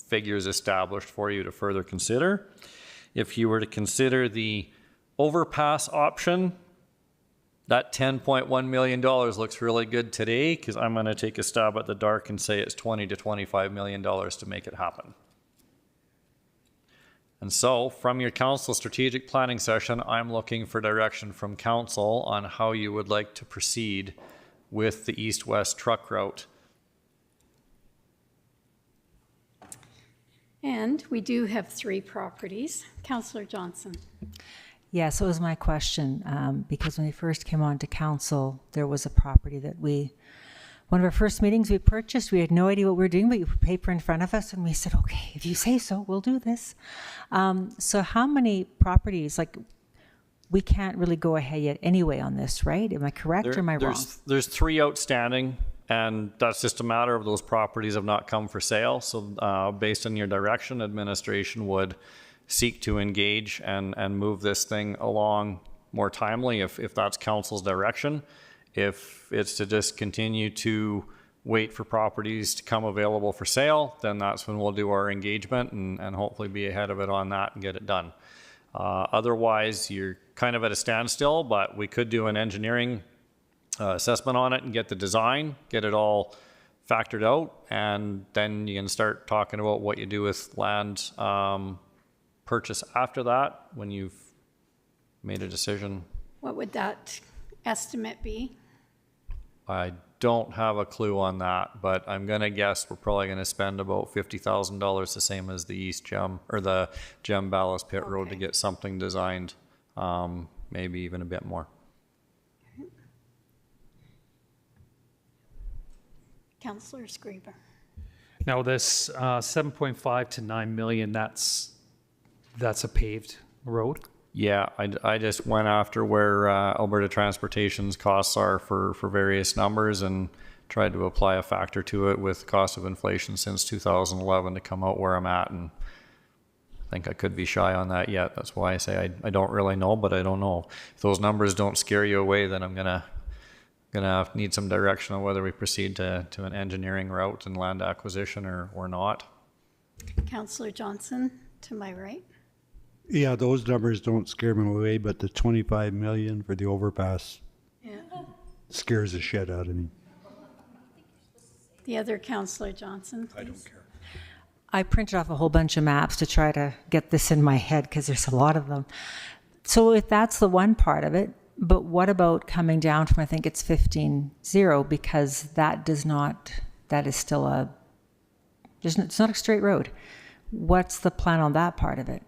figures established for you to further consider. If you were to consider the overpass option, that $10.1 million looks really good today, because I'm going to take a stab at the dark and say it's $20 to $25 million to make it happen. And so from your council strategic planning session, I'm looking for direction from council on how you would like to proceed with the east-west truck route. And we do have 3 properties. Councillor Johnson. Yeah, so it was my question, because when we first came on to council, there was a property that one of our first meetings we purchased, we had no idea what we were doing, but you put paper in front of us and we said, okay, if you say so, we'll do this. So how many properties, like, we can't really go ahead yet anyway on this, right? Am I correct or am I wrong? There's 3 outstanding, and that's just a matter of those properties have not come for sale. So based on your direction, administration would seek to engage and move this thing along more timely if that's council's direction. If it's to just continue to wait for properties to come available for sale, then that's when we'll do our engagement and hopefully be ahead of it on that and get it done. Otherwise, you're kind of at a standstill, but we could do an engineering assessment on it and get the design, get it all factored out, and then you can start talking about what you do with land purchase after that when you've made a decision. What would that estimate be? I don't have a clue on that, but I'm going to guess we're probably going to spend about $50,000, the same as the East Gem or the Gem Ballast Pit Road to get something designed, maybe even a bit more. Councillor Screever. Now this 7.5 to 9 million, that's a paved road? Yeah, I just went after where Alberta Transportation's costs are for various numbers and tried to apply a factor to it with cost of inflation since 2011 to come out where I'm at, and I think I could be shy on that yet. That's why I say I don't really know, but I don't know. If those numbers don't scare you away, then I'm gonna need some direction on whether we proceed to an engineering route and land acquisition or not. Councillor Johnson, to my right. Yeah, those numbers don't scare me away, but the 25 million for the overpass scares the shit out of me. The other Councillor Johnson, please. I don't care. I printed off a whole bunch of maps to try to get this in my head because there's a lot of them. So if that's the one part of it, but what about coming down from, I think it's 15-0, because that is still it's not a straight road. What's the plan on that part of it?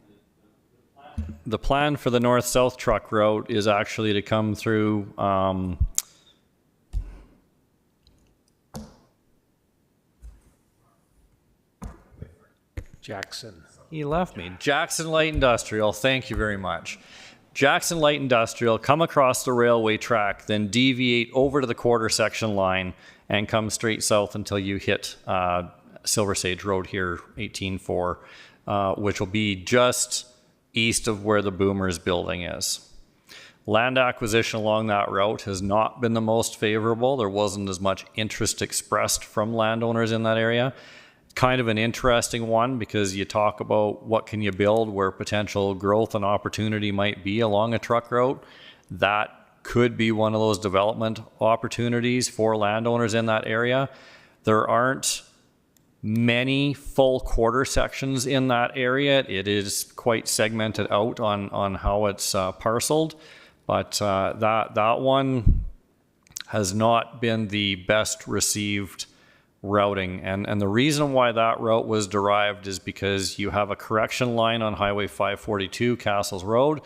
The plan for the north-south truck route is actually to come through Jackson. He left me. Jackson Light Industrial, thank you very much. Jackson Light Industrial, come across the railway track, then deviate over to the quarter section line and come straight south until you hit Silver Sage Road here, 18-4, which will be just east of where the Boomers building is. Land acquisition along that route has not been the most favorable. There wasn't as much interest expressed from landowners in that area. Kind of an interesting one because you talk about what can you build where potential growth and opportunity might be along a truck route. That could be one of those development opportunities for landowners in that area. There aren't many full quarter sections in that area. It is quite segmented out on how it's parceled, but that one has not been the best received routing. And the reason why that route was derived is because you have a correction line on Highway 542, Castles Road,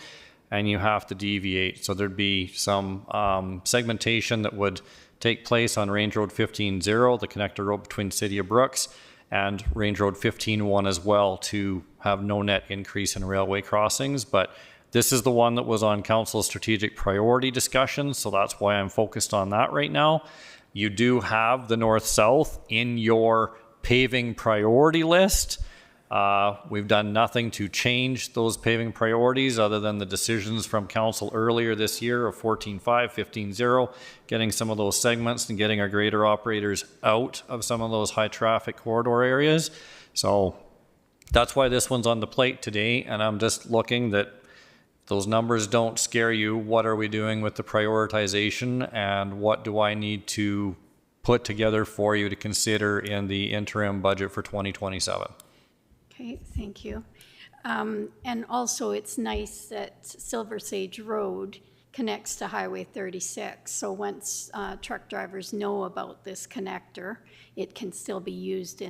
and you have to deviate. So there'd be some segmentation that would take place on Range Road 15-0, the connector road between City of Brooks, and Range Road 15-1 as well, to have no net increase in railway crossings. But this is the one that was on council's strategic priority discussion, so that's why I'm focused on that right now. You do have the north-south in your paving priority list. We've done nothing to change those paving priorities other than the decisions from council earlier this year of 14.5, 15.0, getting some of those segments and getting our grader operators out of some of those high traffic corridor areas. So that's why this one's on the plate today, and I'm just looking that those numbers don't scare you. What are we doing with the prioritization, and what do I need to put together for you to consider in the interim budget for 2027? Okay, thank you. And also, it's nice that Silver Sage Road connects to Highway 36. So once truck drivers know about this connector, it can still be used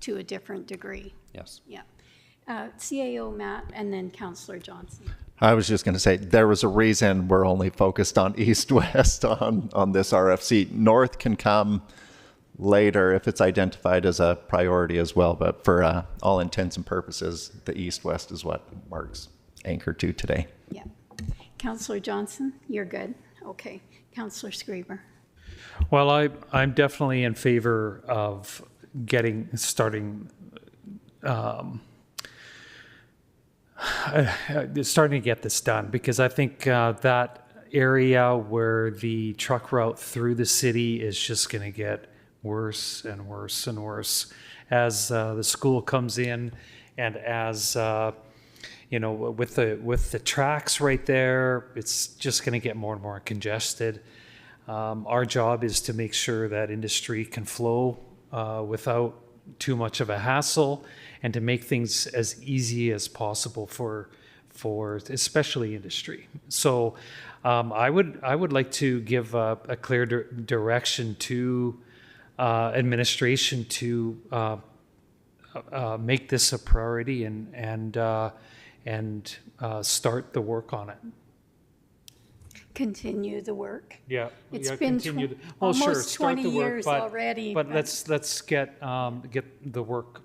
to a different degree. Yes. Yeah. CAO Matt, and then Councillor Johnson. I was just going to say, there was a reason we're only focused on east-west on this RFC. North can come later if it's identified as a priority as well, but for all intents and purposes, the east-west is what Mark's anchored to today. Yeah. Councillor Johnson, you're good. Okay. Councillor Screever. Well, I'm definitely in favor of starting to get this done, because I think that area where the truck route through the city is just going to get worse and worse and worse as the school comes in, and as with the tracks right there, it's just going to get more and more congested. Our job is to make sure that industry can flow without too much of a hassle, and to make things as easy as possible for especially industry. So I would like to give a clear direction to administration to make this a priority and start the work on it. Continue the work. Yeah, It's been almost almost 20 years already. But let's get the work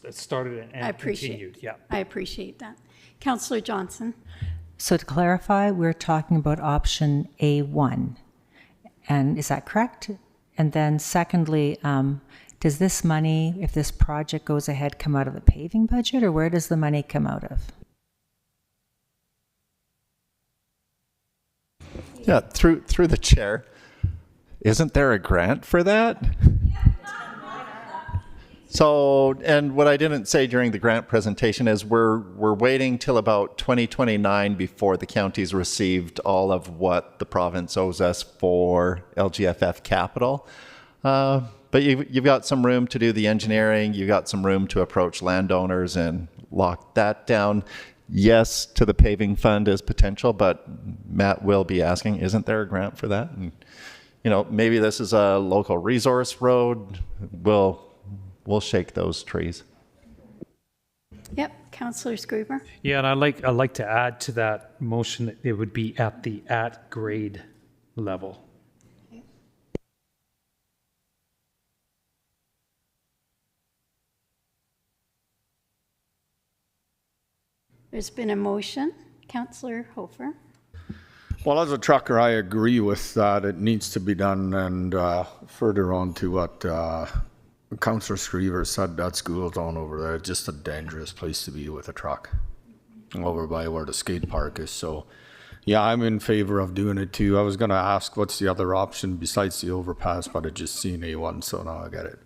started and continued. Yeah, I appreciate that. Councillor Johnson. So to clarify, we're talking about option A1. And is that correct? And then secondly, does this money, if this project goes ahead, come out of the paving budget, or where does the money come out of? Yeah, through the chair. Isn't there a grant for that? So, and what I didn't say during the grant presentation is we're waiting till about 2029 before the county's received all of what the province owes us for LGFF capital. But you've got some room to do the engineering. You've got some room to approach landowners and lock that down. Yes, to the paving fund is potential, but Matt will be asking, isn't there a grant for that? And, maybe this is a local resource road. We'll shake those trees. Yep, Councillor Screever. yeah, and I'd like to add to that motion that it would be at the grade level. There's been a motion. Councillor Hofer. Well, as a trucker, I agree with that. It needs to be done. And further on to what Councillor Screever said, that school zone over there, it's just a dangerous place to be with a truck over by where the skate park is. So, yeah, I'm in favor of doing it too. I was going to ask what's the other option besides the overpass, but I just seen A1, so now I get it.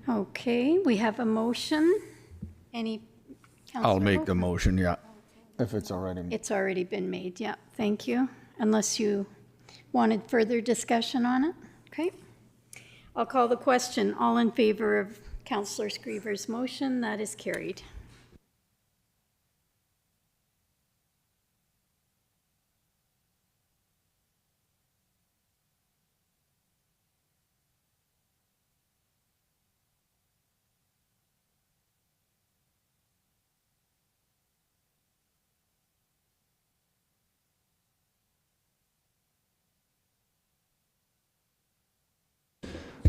Okay, we have a motion. I'll make the motion, yeah, if it's already made. It's already been made, yeah. Thank you. Unless you wanted further discussion on it. Okay. I'll call the question. All in favor of Councillor Screever's motion? That is carried.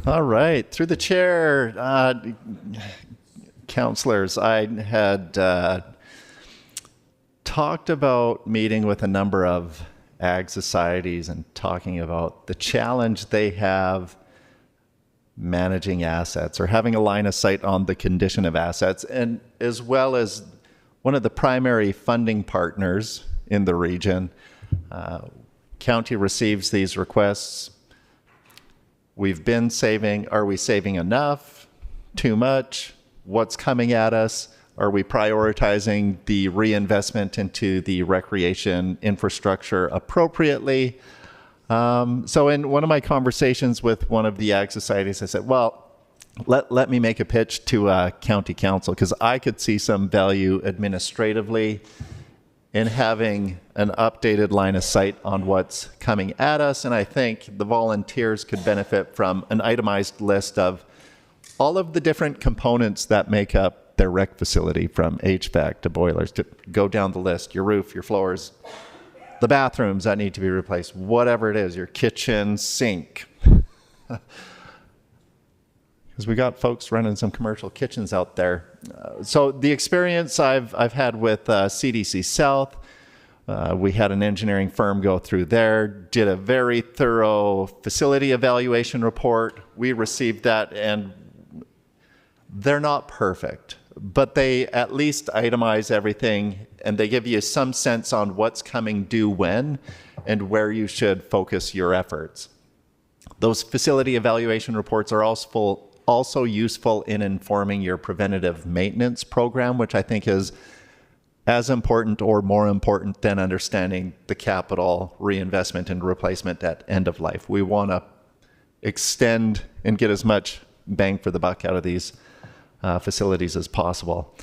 All right, through the chair, councillors, I had talked about meeting with a number of ag societies and talking about the challenge they have managing assets or having a line of sight on the condition of assets, and as well as one of the primary funding partners in the region. County receives these requests. We've been saving. Are we saving enough? Too much? What's coming at us? Are we prioritizing the reinvestment into the recreation infrastructure appropriately? So in one of my conversations with one of the ag societies, I said, well, let me make a pitch to county council, because I could see some value administratively in having an updated line of sight on what's coming at us. And I think the volunteers could benefit from an itemized list of all of the different components that make up their rec facility, from HVAC to boilers, to go down the list, your roof, your floors, the bathrooms that need to be replaced, whatever it is, your kitchen sink. Because we got folks running some commercial kitchens out there. So the experience I've had with CDC South, we had an engineering firm go through there, did a very thorough facility evaluation report. We received that, and they're not perfect, but they at least itemize everything, and they give you some sense on what's coming due when and where you should focus your efforts. Those facility evaluation reports are also useful in informing your preventative maintenance program, which I think is as important or more important than understanding the capital reinvestment and replacement at end of life. We want to extend and get as much bang for the buck out of these facilities as possible.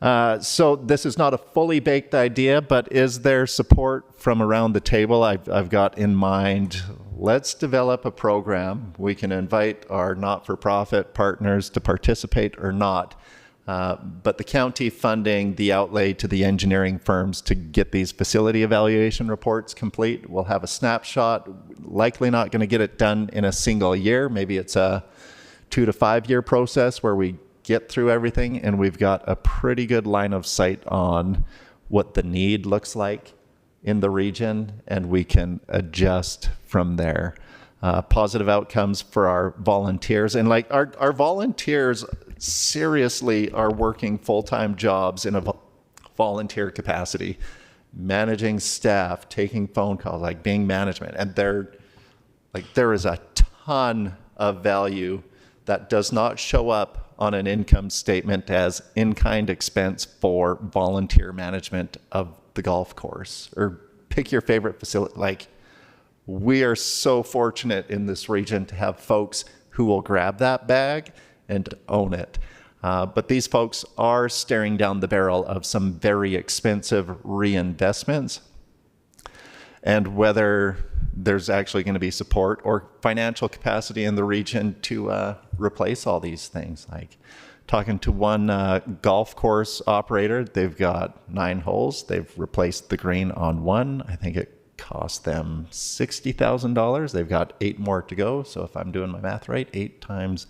So this is not a fully baked idea, but is there support from around the table? I've got in mind, let's develop a program. We can invite our not-for-profit partners to participate or not, but the county funding the outlay to the engineering firms to get these facility evaluation reports complete. We'll have a snapshot, likely not going to get it done in a single year. Maybe it's a 2 to 5 year process where we get through everything, and we've got a pretty good line of sight on what the need looks like in the region, and we can adjust from there. Positive outcomes for our volunteers, and like our volunteers seriously are working full-time jobs in a volunteer capacity, managing staff, taking phone calls, like being management, and there is a ton of value that does not show up on an income statement as in-kind expense for volunteer management of the golf course, or pick your favorite facility. Like, we are so fortunate in this region to have folks who will grab that bag and own it. But these folks are staring down the barrel of some very expensive reinvestments. And whether there's actually going to be support or financial capacity in the region to replace all these things. Like talking to one golf course operator, they've got 9 holes. They've replaced the green on one. I think it cost them $60,000. They've got 8 more to go. So if I'm doing my math right, 8 times,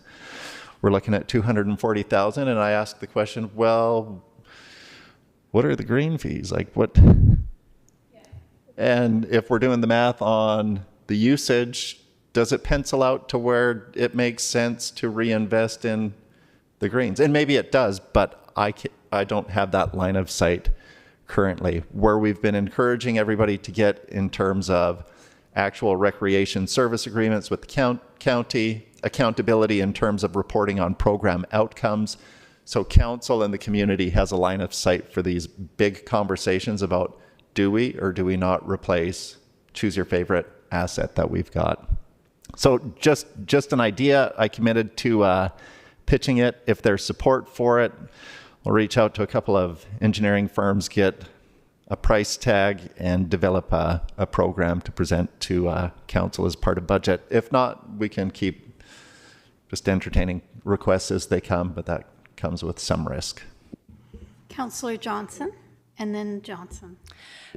we're looking at $240,000. And I asked the question, well, what are the green fees? Like what? And if we're doing the math on the usage, does it pencil out to where it makes sense to reinvest in the greens? And maybe it does, but I don't have that line of sight currently. Where we've been encouraging everybody to get in terms of actual recreation service agreements with the county, accountability in terms of reporting on program outcomes. So council and the community has a line of sight for these big conversations about, do we or do we not replace, choose your favorite asset that we've got. So just an idea. I committed to pitching it. If there's support for it, we'll reach out to a couple of engineering firms, get a price tag, and develop a program to present to council as part of budget. If not, we can keep just entertaining requests as they come, but that comes with some risk. Councillor Johnson, and then Johnson.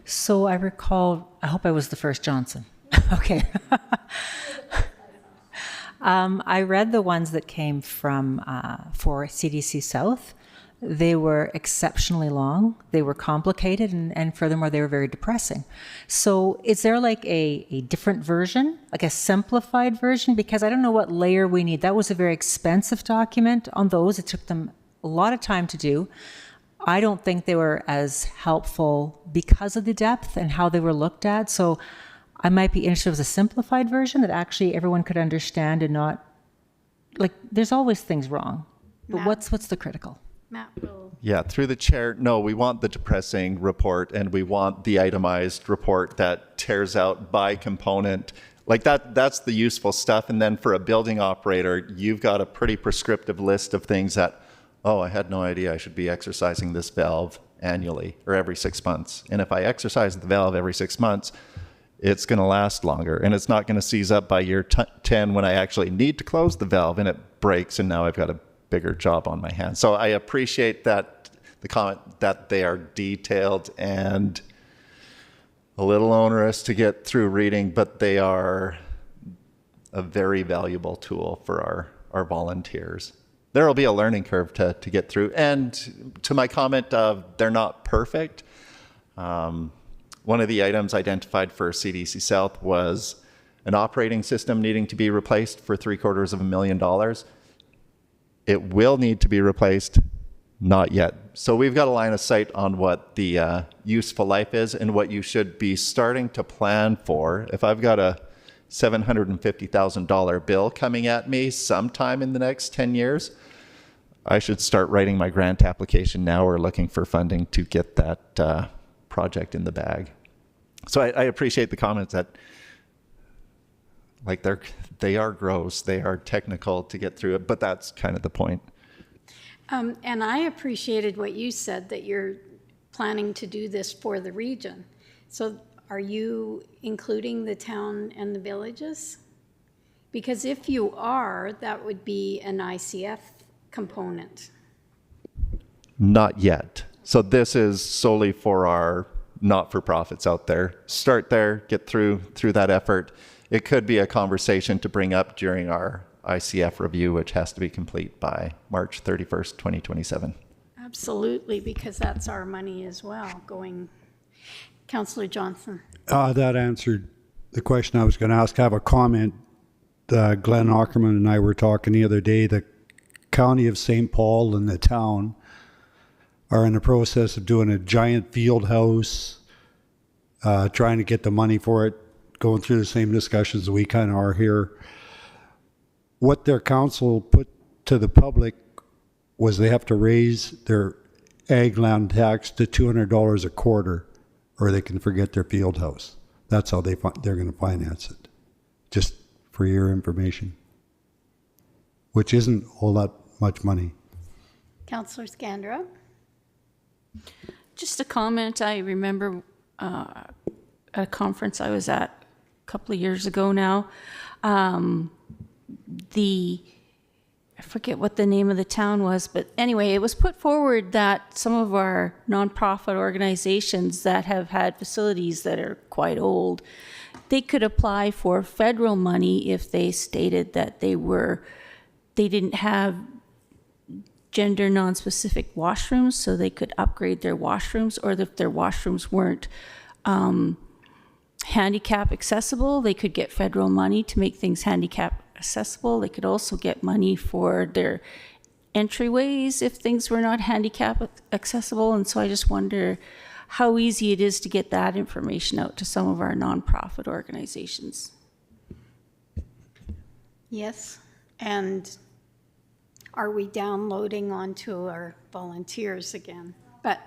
So I recall, I hope I was the first Johnson. Okay. I read the ones that came from for CDC South. They were exceptionally long. They were complicated, and furthermore, they were very depressing. So, is there like a different version, like a simplified version? Because I don't know what layer we need. That was a very expensive document on those. It took them a lot of time to do. I don't think they were as helpful because of the depth and how they were looked at. So, I might be interested in a simplified version that actually everyone could understand and not, like, there's always things wrong. But Matt? what's the critical? Matt will. Yeah, through the chair, no, we want the depressing report and we want the itemized report that tears out by component. Like that's the useful stuff. And then for a building operator, you've got a pretty prescriptive list of things that, oh, I had no idea I should be exercising this valve annually or every 6 months. And if I exercise the valve every 6 months, it's going to last longer and it's not going to seize up by year 10 when I actually need to close the valve and it breaks and now I've got a bigger job on my hands. So I appreciate that the comment that they are detailed and a little onerous to get through reading, but they are a very valuable tool for our volunteers. There will be a learning curve to get through. And to my comment of they're not perfect, one of the items identified for CDC South was an operating system needing to be replaced for $750,000. It will need to be replaced, not yet. So we've got a line of sight on what the useful life is and what you should be starting to plan for. If I've got a $750,000 bill coming at me sometime in the next 10 years, I should start writing my grant application now or looking for funding to get that project in the bag. So I appreciate the comments that, like, they are gross, they are technical to get through it, but that's kind of the point. And I appreciated what you said, that you're planning to do this for the region. So are you including the town and the villages? Because if you are, that would be an ICF component. Not yet. So this is solely for our not-for-profits out there. Start there, get through that effort. It could be a conversation to bring up during our ICF review, which has to be complete by March 31st, 2027. Absolutely, because that's our money as well going. Councillor Johnson. That answered the question I was going to ask. I have a comment. Glenn Ackerman and I were talking the other day. The county of St. Paul and the town are in the process of doing a giant field house, trying to get the money for it, going through the same discussions we kind of are here. What their council put to the public was they have to raise their ag land tax to $200 a quarter, or they can forget their field house. That's how they're going to finance it. Just for your information, which isn't all that much money. Councillor Scandra. Just a comment. I remember at a conference I was at a couple of years ago now, I forget what the name of the town was, but anyway, it was put forward that some of our nonprofit organizations that have had facilities that are quite old, they could apply for federal money if they stated that they didn't have gender non-specific washrooms, so they could upgrade their washrooms, or if their washrooms weren't handicap accessible, they could get federal money to make things handicap accessible. They could also get money for their entryways if things were not handicap accessible. And so I just wonder how easy it is to get that information out to some of our nonprofit organizations. Yes, and are we downloading onto our volunteers again? But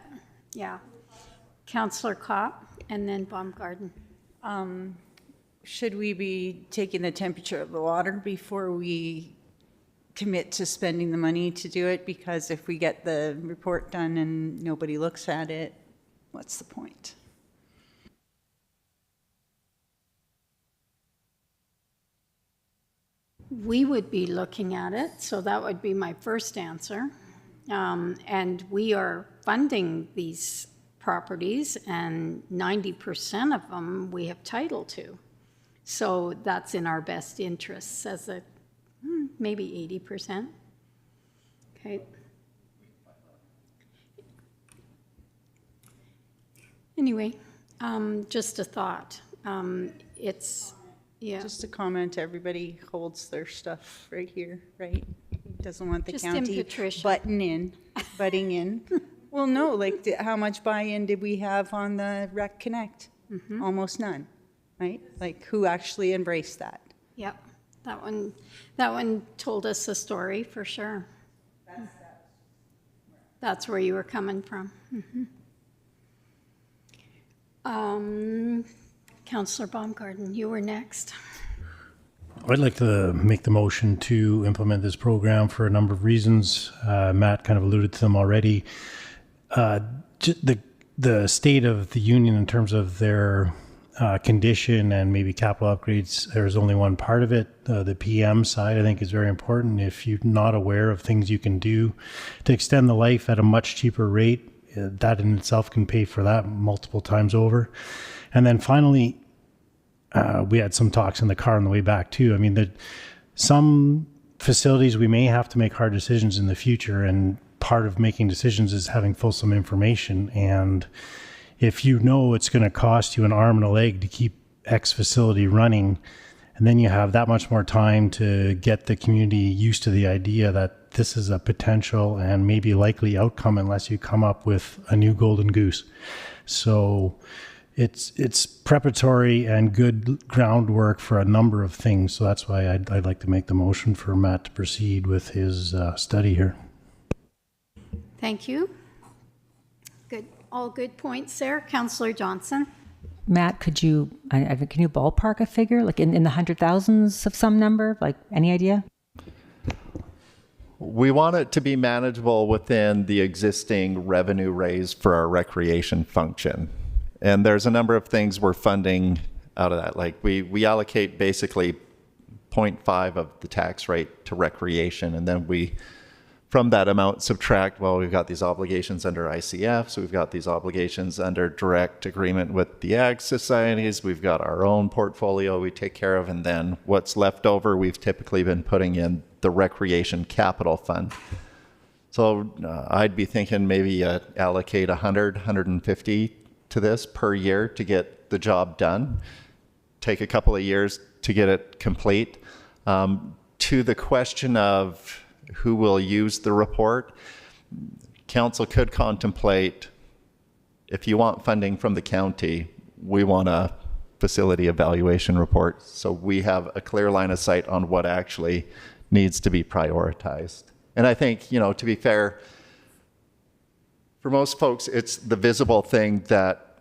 yeah, Councillor Kopp and then Baumgarten. Should we be taking the temperature of the water before we commit to spending the money to do it? Because if we get the report done and nobody looks at it, what's the point? We would be looking at it, so that would be my first answer. And we are funding these properties, and 90% of them we have title to. So that's in our best interests as a Maybe 80%. Okay. Anyway, just a thought. It's, yeah. Just a comment, everybody holds their stuff right here, right? Doesn't want the Just in county Patricia. butting in. Well, no, like, how much buy-in did we have on the Rec Connect? Almost none, right? Like, who actually embraced that? Yep, that one told us a story for sure. That's where you were coming from. Councillor Baumgarten, you were next. I'd like to make the motion to implement this program for a number of reasons. Matt kind of alluded to them already. The state of the union in terms of their condition and maybe capital upgrades, there's only one part of it. The PM side, I think, is very important. If you're not aware of things you can do to extend the life at a much cheaper rate, that in itself can pay for that multiple times over. And then finally, we had some talks in the car on the way back too. I mean, some facilities we may have to make hard decisions in the future, and part of making decisions is having fulsome information. And if you know it's going to cost you an arm and a leg to keep X facility running, and then you have that much more time to get the community used to the idea that this is a potential and maybe likely outcome unless you come up with a new golden goose. So it's preparatory and good groundwork for a number of things. So that's why I'd like to make the motion for Matt to proceed with his study here. Thank you. Good, all good points there. Councillor Johnson. Matt, can you ballpark a figure, like in the 100,000s of some number? Like, any idea? We want it to be manageable within the existing revenue raised for our recreation function. And there's a number of things we're funding out of that. Like we allocate basically 0.5 of the tax rate to recreation, and then we, from that amount, subtract, well, we've got these obligations under ICF, so we've got these obligations under direct agreement with the ag societies, we've got our own portfolio we take care of, and then what's left over we've typically been putting in the recreation capital fund. So I'd be thinking maybe allocate 100, 150 to this per year to get the job done. Take a couple of years to get it complete. To the question of who will use the report, council could contemplate, if you want funding from the county, we want a facility evaluation report so we have a clear line of sight on what actually needs to be prioritized. And I think, to be fair, for most folks, it's the visible thing that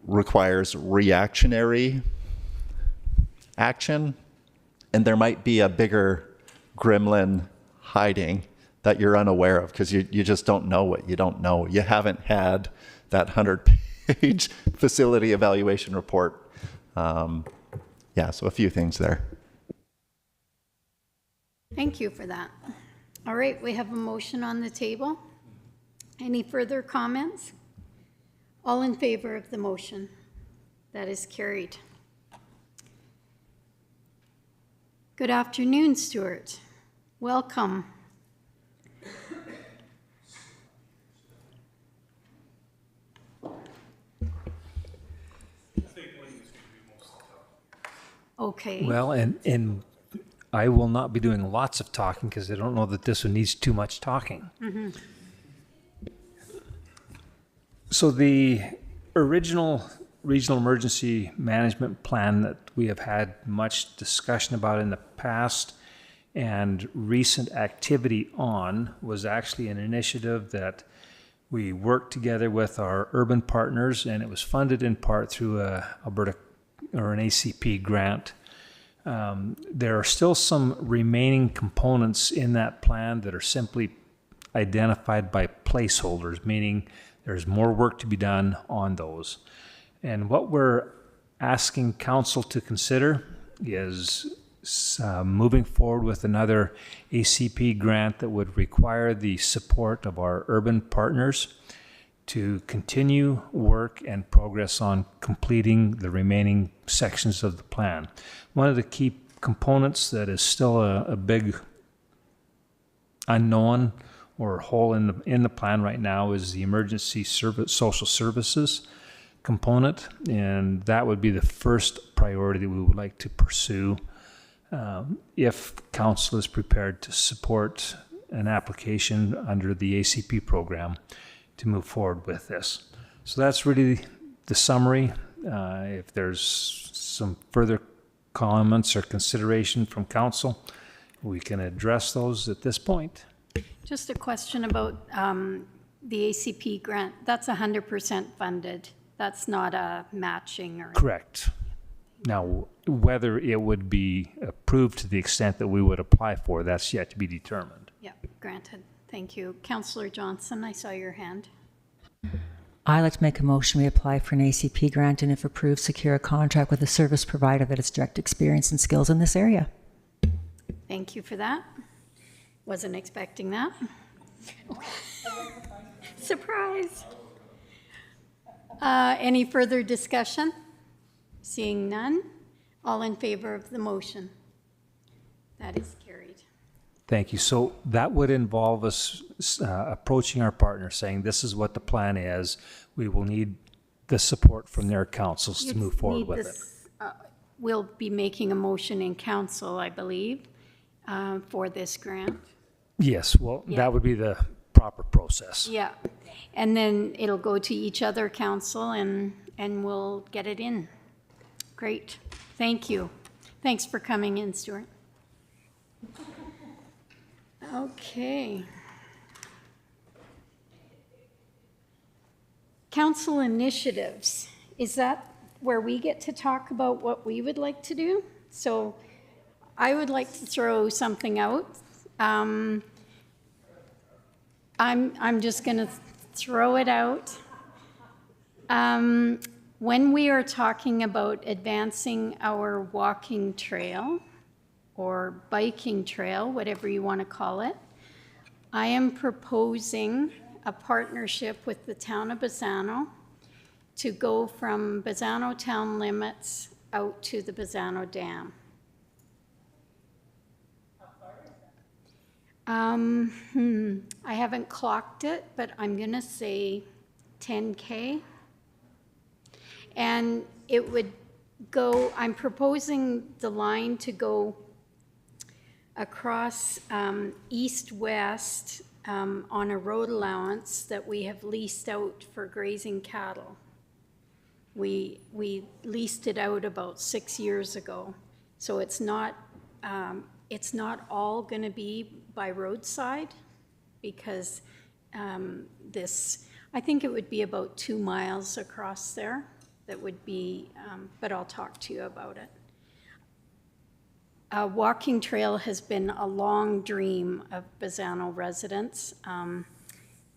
requires reactionary action, and there might be a bigger gremlin hiding that you're unaware of because you just don't know what you don't know. You haven't had that 100-page facility evaluation report. So a few things there. Thank you for that. All right, we have a motion on the table. Any further comments? All in favor of the motion? That is carried. Good afternoon, Stuart. Welcome. Okay. Well, and I will not be doing lots of talking because I don't know that this one needs too much talking. Mm-hmm. So the original regional emergency management plan that we have had much discussion about in the past and recent activity on was actually an initiative that we worked together with our urban partners, and it was funded in part through Alberta or an ACP grant. There are still some remaining components in that plan that are simply identified by placeholders, meaning there's more work to be done on those. And what we're asking council to consider is moving forward with another ACP grant that would require the support of our urban partners to continue work and progress on completing the remaining sections of the plan. One of the key components that is still a big unknown or hole in the plan right now is the emergency service, social services component, and that would be the first priority that we would like to pursue if council is prepared to support an application under the ACP program to move forward with this. So that's really the summary. If there's some further comments or consideration from council, we can address those at this point. Just a question about the ACP grant. That's 100% funded. That's not a matching or... Correct. Now, whether it would be approved to the extent that we would apply for, that's yet to be determined. Yeah, granted. Thank you. Councillor Johnson, I saw your hand. I'd like to make a motion we apply for an ACP grant and if approved, secure a contract with a service provider that has direct experience and skills in this area. Thank you for that. Wasn't expecting that. Surprise. Any further discussion? Seeing none. All in favor of the motion? That is carried. Thank you. So that would involve us approaching our partner saying, this is what the plan is. We will need the support from their councils to move forward with it. We'll be making a motion in council, I believe, for this grant. Yes, well, that would be the proper process. Yeah, and then it'll go to each other council and we'll get it in. Great, thank you. Thanks for coming in, Stuart. Okay. Council initiatives, is that where we get to talk about what we would like to do? So I would like to throw something out. I'm just going to throw it out. When we are talking about advancing our walking trail or biking trail, whatever you want to call it, I am proposing a partnership with the town of Bazzano to go from Bazzano town limits out to the Bazzano Dam. I haven't clocked it, but I'm gonna say 10K. And it would go, I'm proposing the line to go across east-west on a road allowance that we have leased out for grazing cattle. We leased it out about 6 years ago, so it's not all going to be by roadside because I think it would be about 2 miles across there. That would be, but I'll talk to you about it. A walking trail has been a long dream of Bazzano residents,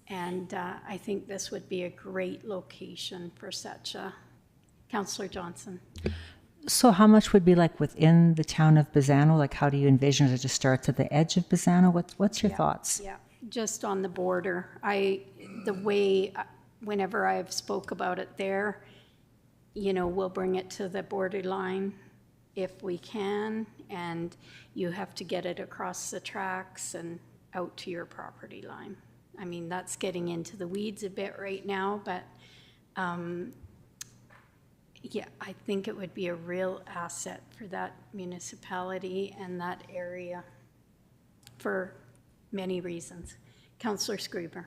and I think this would be a great location for such a. Councillor Johnson. So how much would be like within the town of Bazzano? Like how do you envision it? It just starts at the edge of Bazzano? What's your thoughts? Yeah, just on the border. The way, whenever I've spoke about it there, you know, we'll bring it to the borderline if we can, and you have to get it across the tracks and out to your property line. I mean, that's getting into the weeds a bit right now, but yeah, I think it would be a real asset for that municipality and that area for many reasons. Councillor Screever.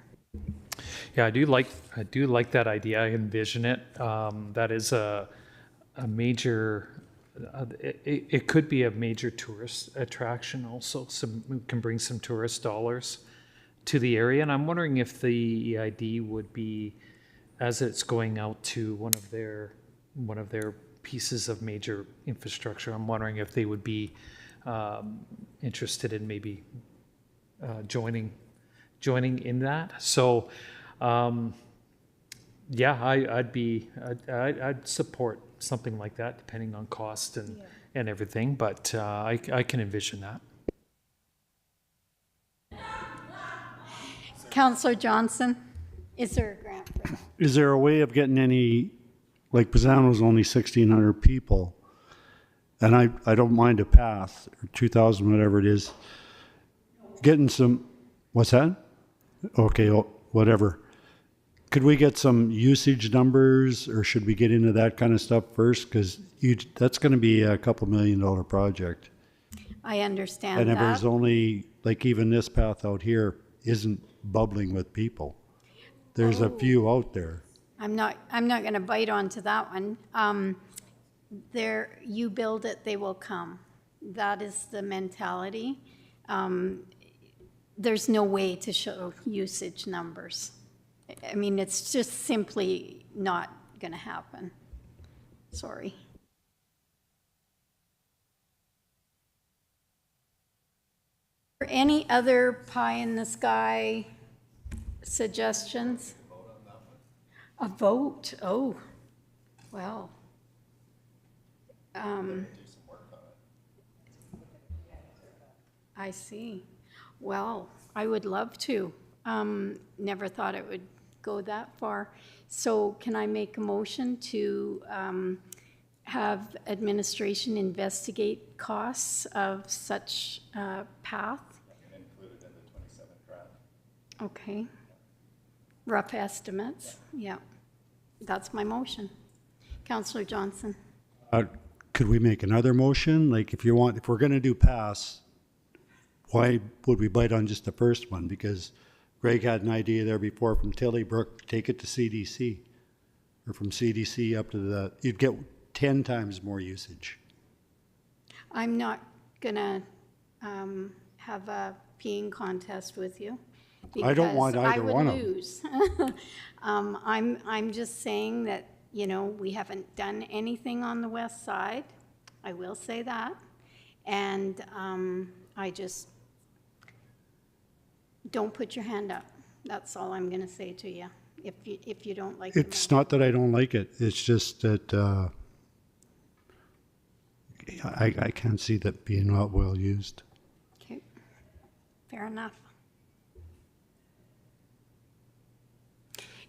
Yeah, I do like that idea. I envision it. That is a major. It could be a major tourist attraction. Also, we can bring some tourist dollars to the area, and I'm wondering if the EID would be, as it's going out to one of their pieces of major infrastructure. I'm wondering if they would be interested in maybe joining in that. So, yeah, I'd support something like that, depending on cost and everything. But I can envision that. Councillor Johnson, is there a grant for that? Is there a way of getting any, like Bazzano's only 1,600 people, and I don't mind a path, or 2,000, whatever it is, getting some, what's that? Okay, whatever. Could we get some usage numbers, or should we get into that kind of stuff first? Because that's going to be a $2 million project. I understand And that. there's only, like even this path out here isn't bubbling with people. There's a few out there. I'm not going to bite onto that one. You build it, they will come. That is the mentality. There's no way to show usage numbers. I mean, it's just simply not going to happen. Sorry. Any other pie in the sky suggestions? A vote? Oh, well. I see. Well, I would love to. Never thought it would go that far. So can I make a motion to have administration investigate costs of such path? And included in the 27 draft. Okay. Rough estimates, yeah. That's my motion. Councillor Johnson. Could we make another motion? Like if we're going to do pass, why would we bite on just the first one? Because Greg had an idea there before from Tillybrook, take it to CDC, or from CDC up to you'd get 10 times more usage. I'm not gonna have a peeing contest with you. I don't want either one of them. I would lose. I'm just saying that, you know, we haven't done anything on the west side. I will say that. And I just, don't put your hand up. That's all I'm going to say to you. If you don't like It's not that I don't like it. It's just that I can't see that being not well used. Okay, fair enough.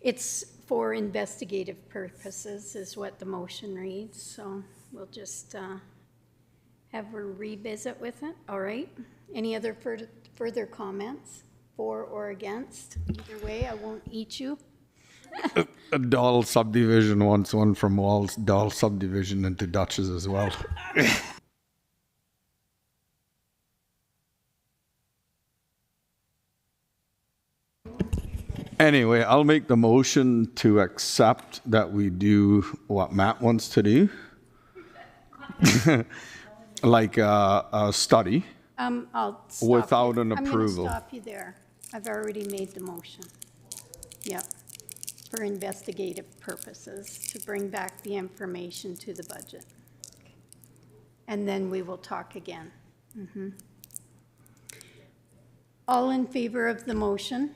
It's for investigative purposes is what the motion reads, so we'll just have her revisit with it, all right? Any other further comments, for or against? Either way, I won't eat you. A Dahl subdivision wants one from Wall's Dahl subdivision into Dutchess as well. Anyway, I'll make the motion to accept that we do what Matt wants to do. Like a study. I'll stop Without you. an approval. I'm going to stop you there. I've already made the motion. Yep. For investigative purposes, to bring back the information to the budget. And then we will talk again. All in favor of the motion?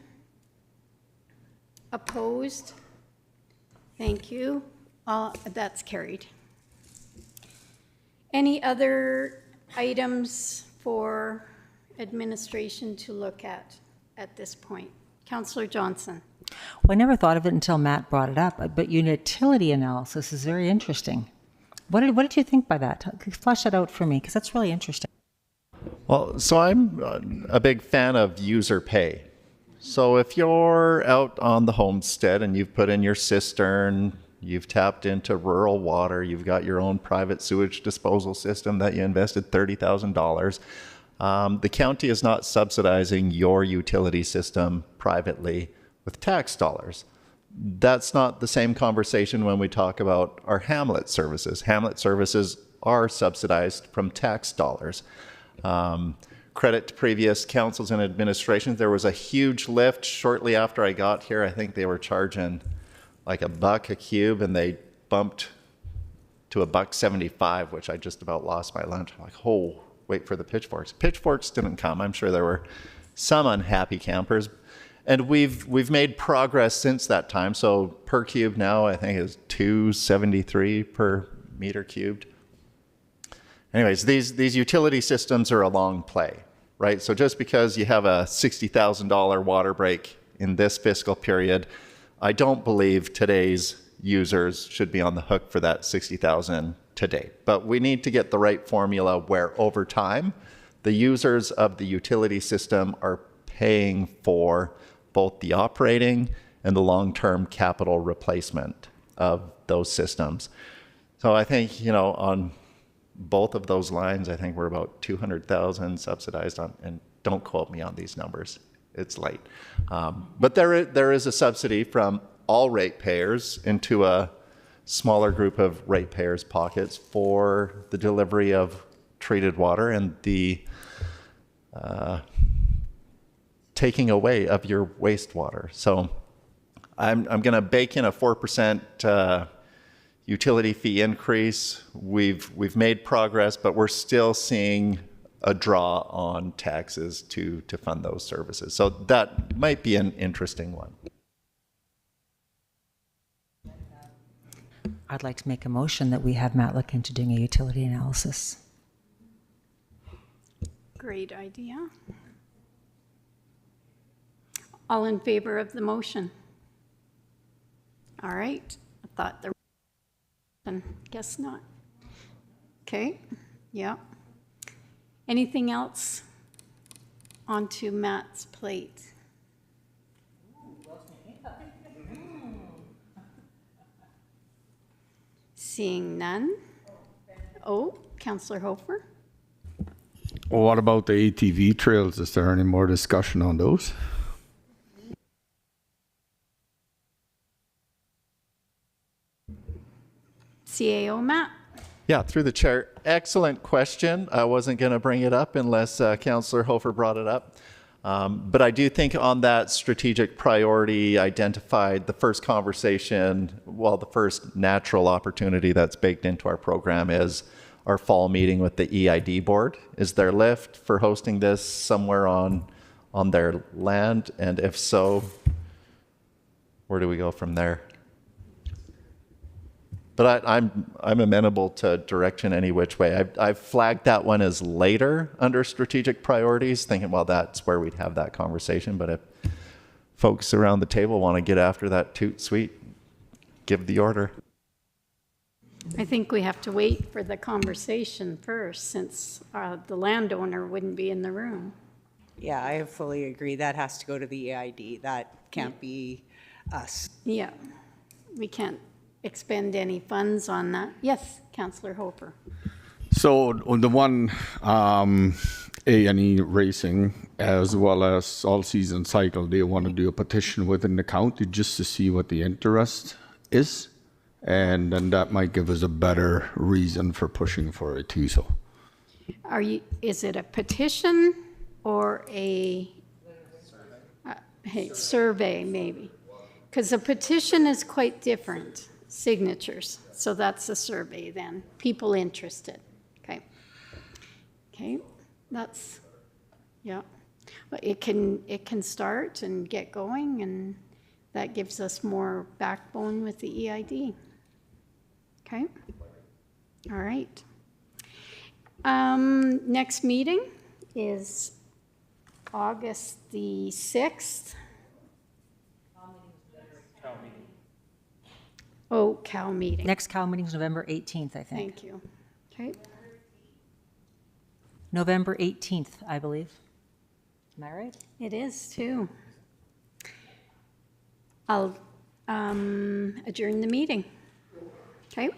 Opposed? Thank you. That's carried. Any other items for administration to look at this point? Councillor Johnson. Well, I never thought of it until Matt brought it up, but utility analysis is very interesting. What did you think by that? Flesh that out for me, because that's really interesting. Well, so I'm a big fan of user pay. So if you're out on the homestead and you've put in your cistern, you've tapped into rural water, you've got your own private sewage disposal system that you invested $30,000, the county is not subsidizing your utility system privately with tax dollars. That's not the same conversation when we talk about our Hamlet services. Hamlet services are subsidized from tax dollars. Credit to previous councils and administrations. There was a huge lift shortly after I got here. I think they were charging like $1 a cube, and they bumped to $1.75, which I just about lost my lunch. I'm like, oh, wait for the pitchforks. Pitchforks didn't come. I'm sure there were some unhappy campers. And we've made progress since that time. So per cube now, I think is $2.73 per meter cubed. Anyways, these utility systems are a long play, right? So just because you have a $60,000 water break in this fiscal period, I don't believe today's users should be on the hook for that $60,000 to date. But we need to get the right formula where over time, the users of the utility system are paying for both the operating and the long-term capital replacement of those systems. So I think, on both of those lines, I think we're about 200,000 subsidized on, and don't quote me on these numbers, it's late. But there is a subsidy from all ratepayers into a smaller group of ratepayers' pockets for the delivery of treated water and the taking away of your wastewater. So I'm going to bake in a 4% utility fee increase. We've made progress, but we're still seeing a draw on taxes to fund those services. So that might be an interesting one. I'd like to make a motion that we have Matt look into doing a utility analysis. Great idea. All in favor of the motion? All right. I thought there was, guess not. Okay. Yeah. Anything else onto Matt's plate? Seeing none. Oh, Councillor Hofer. Well, what about the ATV trails? Is there any more discussion on those? CAO Matt. Yeah, through the chair. Excellent question. I wasn't going to bring it up unless Councillor Hofer brought it up. But I do think on that strategic priority identified, the first conversation, well, the first natural opportunity that's baked into our program is our fall meeting with the EID board. Is there lift for hosting this somewhere on their land? And if so, where do we go from there? But I'm amenable to direction any which way. I've flagged that one as later under strategic priorities, thinking, well, that's where we'd have that conversation. But if folks around the table want to get after that toot sweet, give the order. I think we have to wait for the conversation first, since the landowner wouldn't be in the room. Yeah, I fully agree. That has to go to the EID. That can't be us. Yeah, we can't expend any funds on that. Yes, Councillor Hofer. So on the one A&E Racing, as well as All Season Cycle, they want to do a petition within the county just to see what the interest is, and then that might give us a better reason for pushing for it too. So, Is it a petition or a survey maybe? Because a petition is quite different. Signatures. So that's a survey then. People interested. Okay. Okay. That's, yeah. But it can start and get going, and that gives us more backbone with the EID. Okay. All right. Next meeting is August the 6th. Oh, Cal meeting. Next Cal meeting is November 18th, I think. Thank you. Okay. November 18th, I believe. Am I right? It is too. I'll adjourn the meeting. Okay.